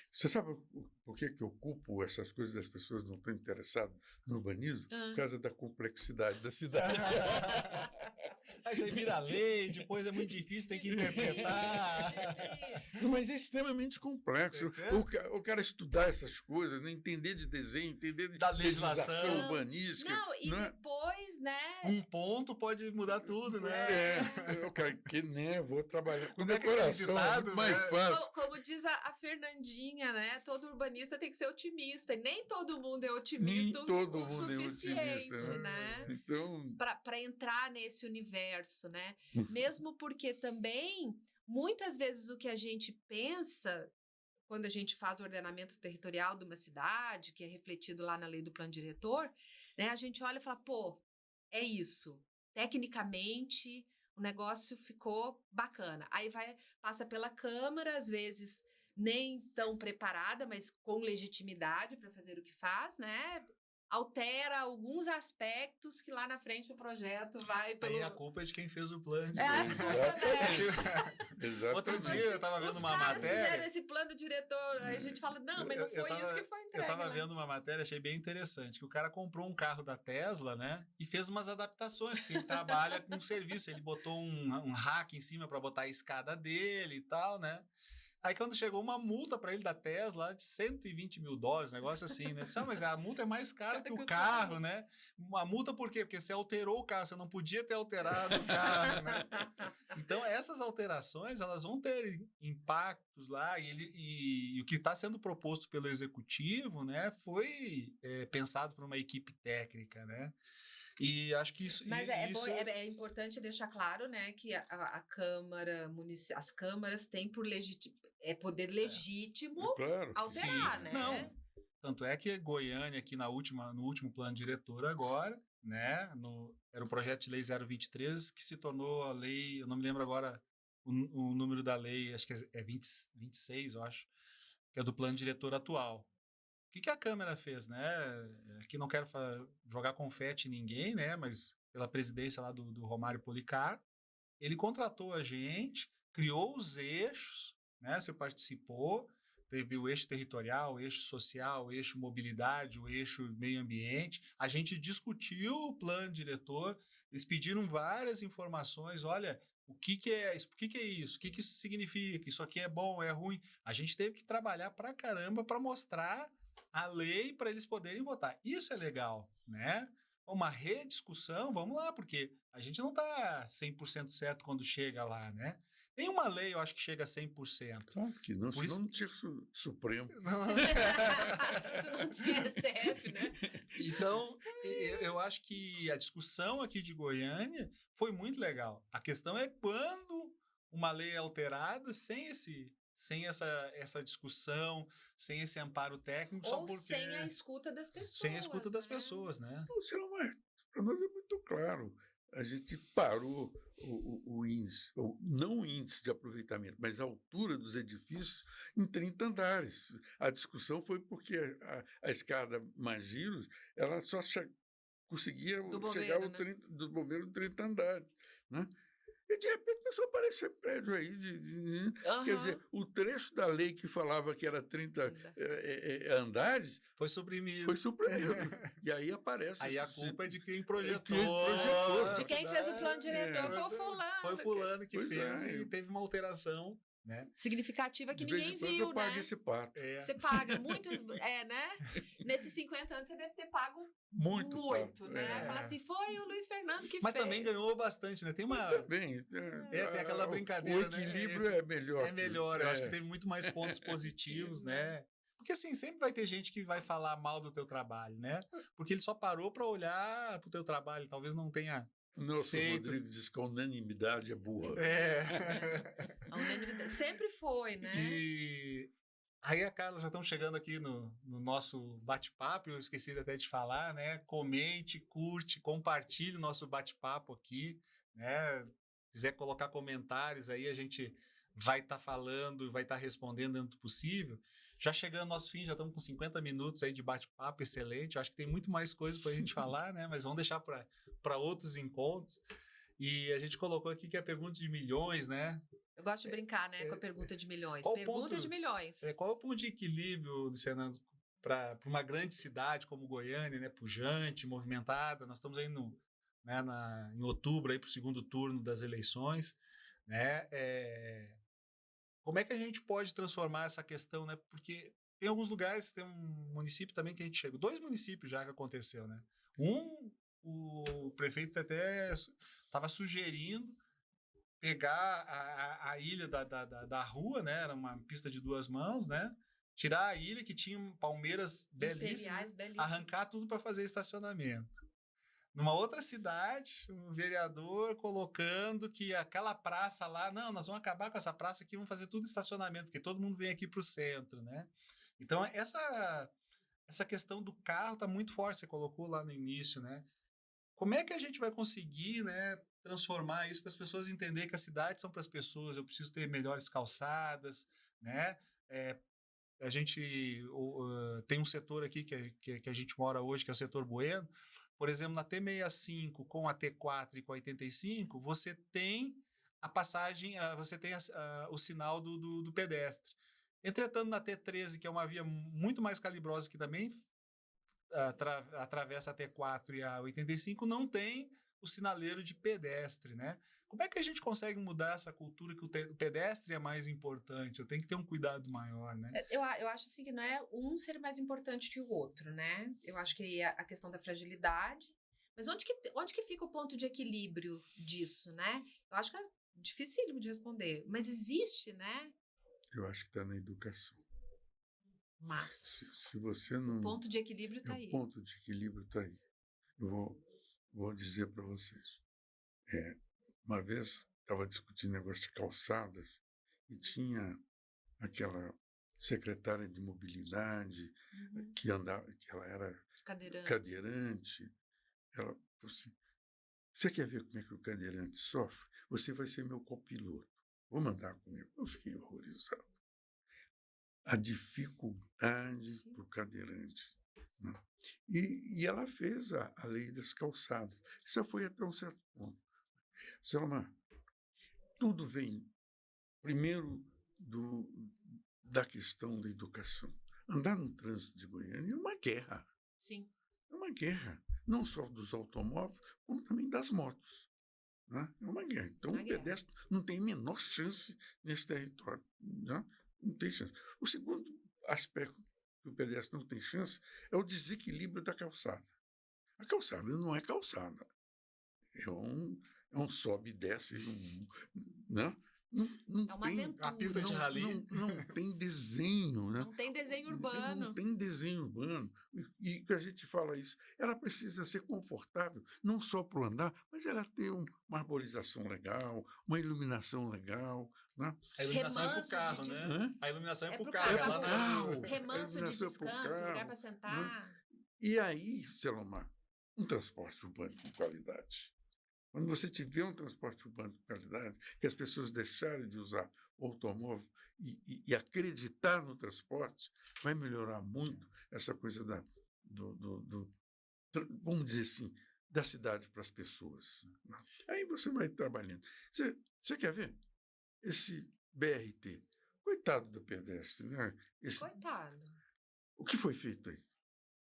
Você sabe por que eu culpo essas coisas das pessoas não estão interessadas no urbanismo? Por causa da complexidade da cidade. Aí você vira lei, depois é muito difícil, tem que interpretar. Mas é extremamente complexo. O cara estudar essas coisas, né? Entender de desenho, entender da legislação urbanística. Não, e depois, né? Um ponto pode mudar tudo, né? O cara que vou trabalhar com Como decoração, é muito mais fácil. Como diz a Fernandinha, né? Todo urbanista tem que ser otimista. E nem todo mundo é otimista o suficiente, né? Então, para entrar nesse universo, né? Mesmo porque também, muitas vezes o que a gente pensa quando a gente faz o ordenamento territorial de uma cidade, que é refletido lá na lei do plano diretor, né? A gente olha e fala, pô, é isso. Tecnicamente, o negócio ficou bacana. Aí passa pela Câmara, às vezes nem tão preparada, mas com legitimidade para fazer o que faz, né? Altera alguns aspectos que lá na frente o projeto vai pelo... Aí a culpa é de quem fez o plano. Exatamente. Outro dia eu estava vendo uma matéria... Os caras fizeram esse plano diretor, aí a gente fala, não, mas não foi isso que foi entregue. Eu estava vendo uma matéria, achei bem interessante, que o cara comprou um carro da Tesla, né, e fez umas adaptações, porque ele trabalha com serviço, ele botou um rack em cima para botar a escada dele e tal, né. Aí quando chegou uma multa para ele da Tesla de $120 mil, um negócio assim, né? Disse, mas a multa é mais cara que o carro, né? Uma multa por quê? Porque você alterou o carro, você não podia ter alterado o carro, né? Então essas alterações, elas vão ter impactos lá e o que está sendo proposto pelo executivo, né, foi pensado por uma equipe técnica, né? E acho que isso... Mas é importante deixar claro, né, que a Câmara Municipal, as câmaras têm poder legítimo alterar, sim. né? Não. Tanto é que Goiânia, aqui no último plano diretor agora, né, era o projeto de lei 023 que se tornou a lei, eu não me lembro agora o número da lei, acho que é 26, eu acho, que é do plano diretor atual. O que a Câmara fez, né? Aqui não quero jogar confete em ninguém, né? Mas pela presidência lá do Romário Policarpo, ele contratou a gente, criou os eixos, né? Você participou, teve o eixo territorial, o eixo social, o eixo mobilidade, o eixo meio ambiente. A gente discutiu o plano diretor, eles pediram várias informações, olha, o que é isso? Por que é isso? O que isso significa? Isso aqui é bom, é ruim? A gente teve que trabalhar pra caramba para mostrar a lei para eles poderem votar. Isso é legal, né? Uma rediscussão, vamos lá, porque a gente não está 100% certo quando chega lá, né? Nenhuma lei eu acho que chega a 100%. Claro que não, Por senão isso- não tinha Supremo. Se não tinha STF, né? Então, eu acho que a discussão aqui de Goiânia foi muito legal. A questão é quando uma lei é alterada sem essa discussão, sem esse amparo técnico, só Ou porque sem a escuta das pessoas. sem a escuta das né? pessoas, né? Não, sei lá, mas para nós é muito claro. A gente parou o índice, ou não o índice de aproveitamento, mas a altura dos edifícios em 30 andares. A discussão foi porque a escada Magiros, ela só conseguia Do chegar bombeiro, ao né? 30, do bombeiro em 30 andares. Né? E, de repente, começou a aparecer prédio aí. Quer dizer, o trecho da lei que falava que era 30 andares Foi suprimido. foi suprimido. E aí aparece... Aí a esse- culpa é de quem projetou. Quem projetou. a De quem fez o plano cidade. diretor foi o fulano. Foi fulano que Pois fez é. e teve uma alteração, né? Significativa que De vez ninguém em quando viu, eu pago né? esse pato. É, Você paga muito, né? Nesses 50 anos você deve ter pago Muito muito, pato. né? É. Fala assim, foi o Luiz Fernando que Mas fez. também ganhou bastante, né? Tem uma. Bem, tem aquela brincadeira, o equilíbrio né? é melhor. É melhor, eu acho que teve muito mais pontos positivos, né? Porque assim, sempre vai ter gente que vai falar mal do teu trabalho, né? Porque ele só parou para olhar pro teu trabalho, talvez não tenha O Nelson feito. Rodrigues diz que a unanimidade é burra. É. A unanimidade sempre foi, né? E aí, a Carla, já estamos chegando aqui no nosso bate-papo, eu esqueci até de falar, né? Comente, curte, compartilhe o nosso bate-papo aqui, né? Quiser colocar comentários aí, a gente vai estar falando, vai estar respondendo dentro do possível. Já chegando ao nosso fim, já estamos com 50 minutos aí de bate-papo, excelente. Eu acho que tem muito mais coisa para a gente falar, né? Mas vamos deixar para outros encontros. E a gente colocou aqui que é a pergunta de milhões, né? Eu gosto de brincar, né, com a pergunta de milhões. Qual Pergunta ponto- de milhões. Qual é o ponto de equilíbrio, Luciana, para uma grande cidade como Goiânia, né, pujante, movimentada? Nós estamos aí em outubro para o segundo turno das eleições, né? Como é que a gente pode transformar essa questão, né? Porque tem alguns lugares, tem um município também que a gente chega, 2 municípios já que aconteceu, né? O prefeito até estava sugerindo pegar a ilha da rua, né? Era uma pista de 2 mãos, né? Tirar a ilha que tinha palmeiras belíssimas, Imperiais, belíssimas. arrancar tudo para fazer estacionamento. Numa outra cidade, um vereador colocando que aquela praça lá, não, nós vamos acabar com essa praça aqui, vamos fazer tudo estacionamento, porque todo mundo vem aqui para o centro, né? Então, essa questão do carro está muito forte, você colocou lá no início, né? Como é que a gente vai conseguir, né, transformar isso para as pessoas entenderem que as cidades são para as pessoas, eu preciso ter melhores calçadas, né? A gente tem um setor aqui que a gente mora hoje, que é o setor Bueno. Por exemplo, na T65 com a T4 e com a 85, você tem a passagem, você tem o sinal do pedestre. Entretanto, na T13, que é uma via muito mais calibrosa que também atravessa a T4 e a 85, não tem o sinaleiro de pedestre, né? Como é que a gente consegue mudar essa cultura que o pedestre é mais importante? Eu tenho que ter um cuidado maior, né? Eu acho assim que não é um ser mais importante que o outro, né? Eu acho que a questão da fragilidade. Mas onde que fica o ponto de equilíbrio disso, né? Eu acho que é dificílimo de responder. Mas existe, né? Eu acho que está na educação. Mas Se você não... o ponto de equilíbrio está aí. O ponto de equilíbrio está aí. Eu vou dizer para vocês. Uma vez estava discutindo negócio de calçadas e tinha aquela secretária de mobilidade que ela era cadeirante. Ela falou assim, você quer ver como é que o cadeirante sofre? Você vai ser meu copiloto. Vou mandar comigo. Eu fiquei horrorizado. A dificuldade para o cadeirante. Né? E ela fez a lei das calçadas. Isso foi até um certo ponto. Selma, tudo vem primeiro da questão da educação. Andar no trânsito de Goiânia é uma guerra. Sim. É uma guerra, não só dos automóveis, como também das motos. Né? É uma guerra. Então, Uma o guerra. pedestre não tem a menor chance nesse território. Né? Não tem chance. O segundo aspecto que o pedestre não tem chance é o desequilíbrio da calçada. A calçada não é calçada. É um sobe e desce. Né? Não É uma tem, aventura. A pista de rally. não tem desenho, né? Não tem desenho urbano. Não tem desenho urbano. E que a gente fala isso, ela precisa ser confortável, não só para o andar, mas ela ter uma arborização legal, uma iluminação legal. Né? A iluminação é pro Remansos de carro, des- né? A iluminação é pro pro carro. É pro lá na- carro. Remanso de iluminação é pro descanso, lugar carro, para sentar. E aí, Selomar, um transporte urbano com qualidade. Quando você tiver um transporte urbano com qualidade, que as pessoas deixarem de usar o automóvel e acreditar no transporte, vai melhorar muito essa coisa vamos dizer assim, da cidade para as pessoas. Né? Aí você vai trabalhando. Você quer ver? Esse BRT, coitado do pedestre, né? Coitado. O que foi feito aí?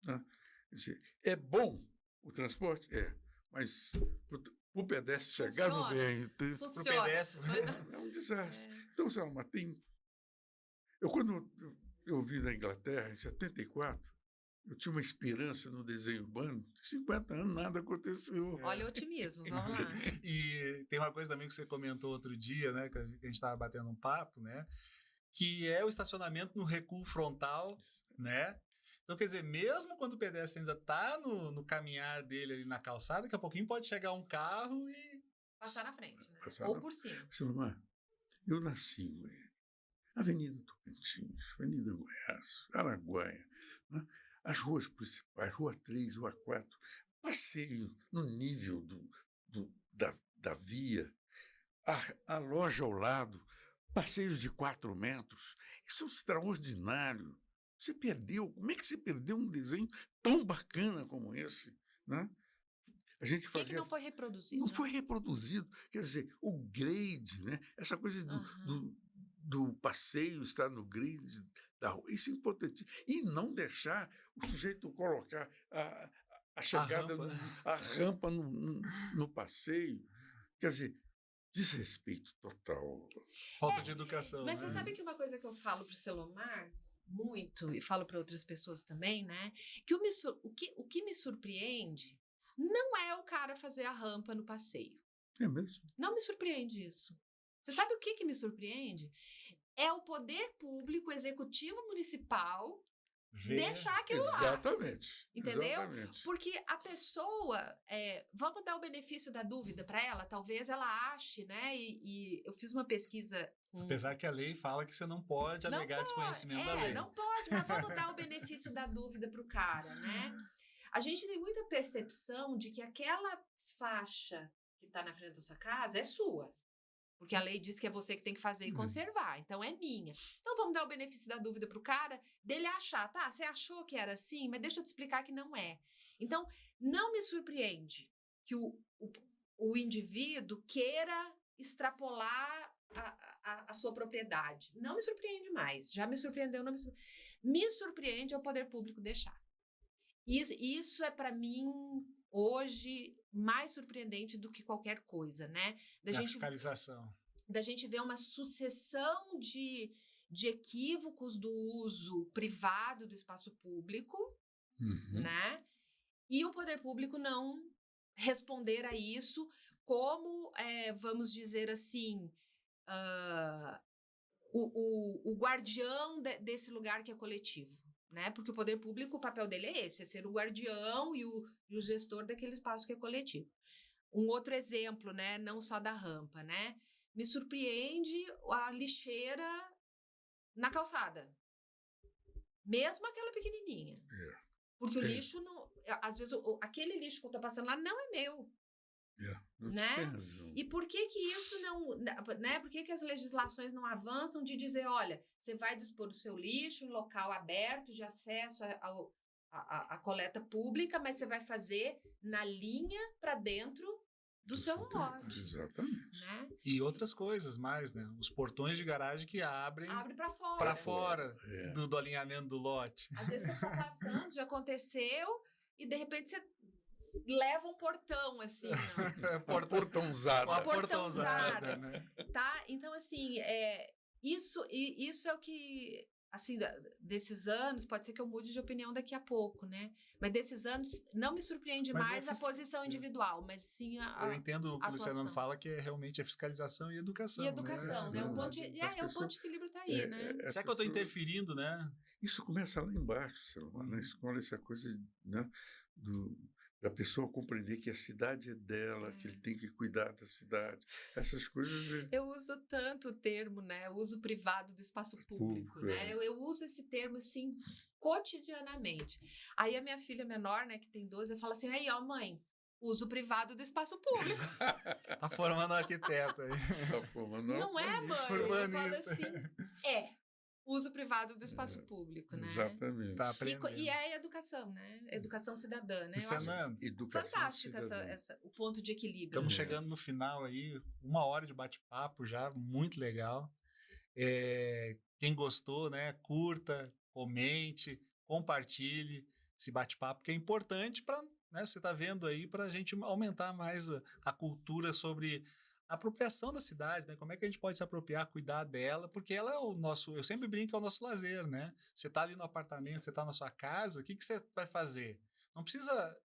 Né? Quer dizer, é bom o transporte? É, mas o pedestre chegar no BRT Pro Funciona. pedestre. é um desastre. Então, Selma, quando eu vi na Inglaterra, em 74, eu tinha uma esperança no desenho urbano. 50 anos, nada aconteceu. Olha o otimismo, vamos lá. E tem uma coisa também que você comentou outro dia, né? Que a gente estava batendo um papo, né? Que é o estacionamento no recuo frontal, né? Então, quer dizer, mesmo quando o pedestre ainda está no caminhar dele ali na calçada, daqui a pouquinho pode chegar um carro e... Passar na frente, né? Passar Ou na- por cima. Selma, eu nasci em Goiânia. Avenida Tocantins, Avenida Goiás, Araguaia, né? As ruas principais, Rua 3, Rua 4, passeio no nível da via, a loja ao lado, passeios de 4 metros. Isso é extraordinário. Você perdeu, como é que você perdeu um desenho tão bacana como esse? Né? A gente Por que fazia... não foi reproduzido? Não foi reproduzido. Quer dizer, o grade, né? Essa coisa do passeio estar no grade da rua, isso é importante. E não deixar o sujeito colocar a chegada, a rampa no passeio. Quer dizer, desrespeito total. Falta de educação, Mas né? você sabe que uma coisa que eu falo pro Selomar muito, e falo para outras pessoas também, né? Que o que me surpreende não é o cara fazer a rampa no passeio. É mesmo? Não me surpreende isso. Você sabe o que me surpreende? É o poder público, executivo municipal, deixar aquilo lá. Exatamente. Entendeu? Exatamente. Porque a pessoa, vamos dar o benefício da dúvida para ela, talvez ela ache, né? E eu fiz uma pesquisa. Apesar que a lei fala que você não pode alegar desconhecimento da lei. Não pode, mas vamos dar o benefício da dúvida para o cara, né? A gente tem muita percepção de que aquela faixa que está na frente da sua casa é sua. Porque a lei diz que é você que tem que fazer e conservar, então é minha. Então vamos dar o benefício da dúvida pro cara, dele achar, tá, você achou que era assim, mas deixa eu te explicar que não é. Então, não me surpreende que o indivíduo queira extrapolar a sua propriedade. Não me surpreende mais, já me surpreendeu, não me surpreende. Me surpreende é o poder público deixar. Isso é para mim hoje mais surpreendente do que qualquer coisa, né? Fiscalização. Da gente ver uma sucessão de equívocos do uso privado do espaço público, né? E o poder público não responder a isso como, vamos dizer assim, o guardião desse lugar que é coletivo. Né? Porque o poder público, o papel dele é esse, é ser o guardião e o gestor daquele espaço que é coletivo. Um outro exemplo, né? Não só da rampa, né? Me surpreende a lixeira na calçada. Mesmo aquela pequenininha. Porque o lixo, não, às vezes, aquele lixo que eu estou passando lá não é meu. Né? E por que isso não, né? Por que as legislações não avançam de dizer, olha, você vai dispor o seu lixo em local aberto de acesso à coleta pública, mas você vai fazer na linha para dentro do seu lote, Exatamente. né? E outras coisas mais, né? Os portões de garagem que abrem Abre para fora. para fora É. do alinhamento do lote. Às vezes você tá passando, já aconteceu, e de repente você leva um portão, assim, Uma portãozada. Uma portãozada. portãozada, né? tá? Então, assim, isso é o que, assim, desses anos, pode ser que eu mude de opinião daqui a pouco, né? Mas desses anos, não me surpreende Mas mais a posição individual, mas sim Eu entendo o que o Luciano atuação. fala, que é realmente a fiscalização e educação. E educação, né? Não, O ponto de, as o ponto de equilíbrio tá aí, né? Será que eu estou interferindo, né? Isso começa lá embaixo, Selma, na escola, essa coisa, né, da pessoa compreender que a cidade é dela, que ele tem que cuidar da cidade. Essas coisas... Eu uso tanto o termo, né? O uso privado do espaço público, né? Eu uso esse termo, assim, cotidianamente. Aí a minha filha menor, né, que tem 12, eu falo assim, aí, ó, mãe, uso privado do espaço público. Tá formando um arquiteto aí. Tá formando Não é, mãe? Eu falo Urbanista. assim, uso privado do espaço público, né? Exatamente. Tá aprendendo. E é a educação, né? Educação cidadã, né? Eu acho Luciano, Educação fantástico cidadã. o ponto de equilíbrio. estamos né? chegando no final aí, 1 hora de bate-papo já, muito legal. Quem gostou, né, curta, comente, compartilhe esse bate-papo, que é importante para, né, você está vendo aí, para a gente aumentar mais a cultura sobre a apropriação da cidade, né? Como é que a gente pode se apropriar, cuidar dela, porque ela é o nosso, eu sempre brinco, é o nosso lazer, né? Você está ali no apartamento, você está na sua casa, o que você vai fazer? Não precisa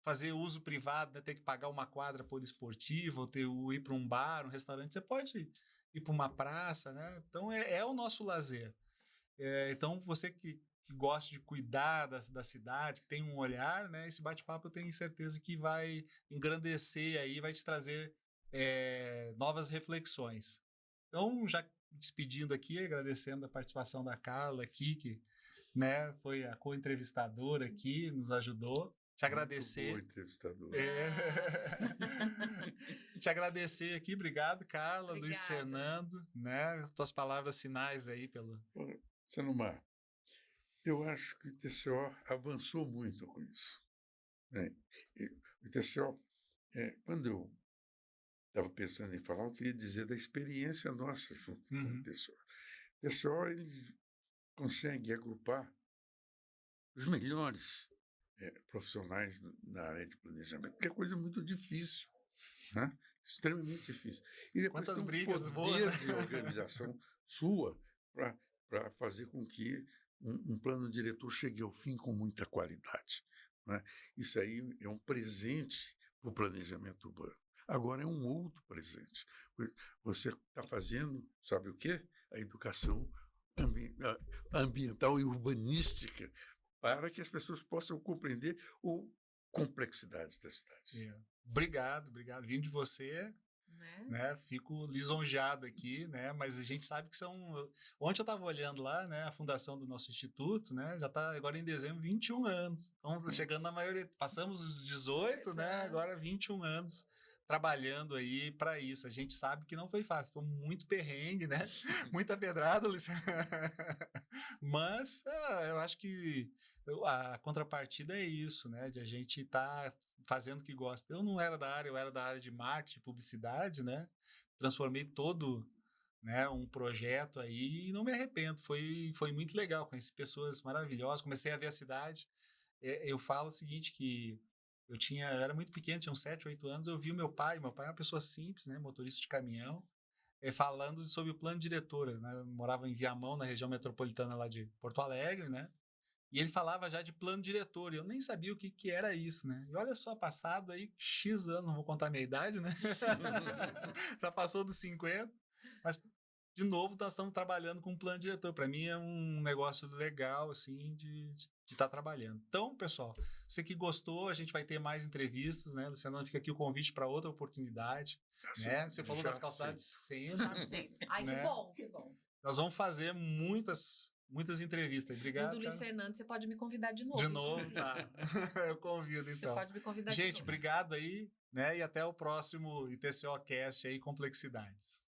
fazer uso privado, né? Ter que pagar uma quadra poliesportiva, ou ir para um bar, um restaurante, você pode ir para uma praça, né? Então é o nosso lazer. Então você que gosta de cuidar da cidade, que tem um olhar, né? Esse bate-papo eu tenho certeza que vai engrandecer aí, vai te trazer novas reflexões. Então, já despedindo aqui, agradecendo a participação da Carla aqui, que, né, foi a co-entrevistadora aqui, nos ajudou. Te agradecer. Muito boa entrevistadora. Te agradecer aqui, obrigado, Carla, Obrigada. Luiz Fernando, né? Tuas palavras finais aí pelo. Selma, eu acho que o TCO avançou muito com isso. Né? O TCO, quando eu estava pensando em falar, eu queria dizer da experiência nossa junto com o TCO. O TCO, ele consegue agrupar os melhores profissionais na área de planejamento, que é coisa muito difícil, né? Extremamente difícil. E depois Quantas tem brigas poder boas, né? de organização sua para fazer com que um plano diretor chegue ao fim com muita qualidade. Né? Isso aí é um presente para o planejamento urbano. Agora é um outro presente. Você está fazendo, sabe o quê? A educação ambiental e urbanística para que as pessoas possam compreender a complexidade da cidade. Obrigado. Vindo de você, né? Fico lisonjeado aqui, né? Mas a gente sabe que são... Ontem eu estava olhando lá, né? A fundação do nosso instituto, né? Já está agora em dezembro, 21 anos. Então, chegando na maioria... Passamos os 18, né? Agora 21 anos trabalhando aí para isso. A gente sabe que não foi fácil, foi muito perrengue, né? Muita pedrada, Luciano. Mas eu acho que a contrapartida é isso, né? De a gente estar fazendo o que gosta. Eu não era da área, eu era da área de marketing, publicidade, né? Transformei todo, né, um projeto aí e não me arrependo. Foi muito legal, conheci pessoas maravilhosas, comecei a ver a cidade. Eu falo o seguinte, que eu era muito pequeno, tinha uns 7, 8 anos, eu vi o meu pai é uma pessoa simples, né, motorista de caminhão, falando sobre o plano diretor, né? Eu morava em Viamão, na região metropolitana lá de Porto Alegre, né? E ele falava já de plano diretor, e eu nem sabia o que era isso, né? E olha só, passado aí X anos, não vou contar a minha idade, né? Já passou dos 50, mas, de novo, nós estamos trabalhando com um plano diretor. Para mim é um negócio legal, assim, de estar trabalhando. Então, pessoal, você que gostou, a gente vai ter mais entrevistas, né? Luciano, fica aqui o convite para outra oportunidade, né? Você falou das calçadas sempre. Ai, né? Que bom. Nós vamos fazer muitas entrevistas. Obrigado. E do Luiz Fernando, você pode me convidar de novo. De novo, tá. Eu convido, então. Você pode me convidar de novo. Gente, obrigado aí, né? E até o próximo ITCO Cast aí, Complexidades.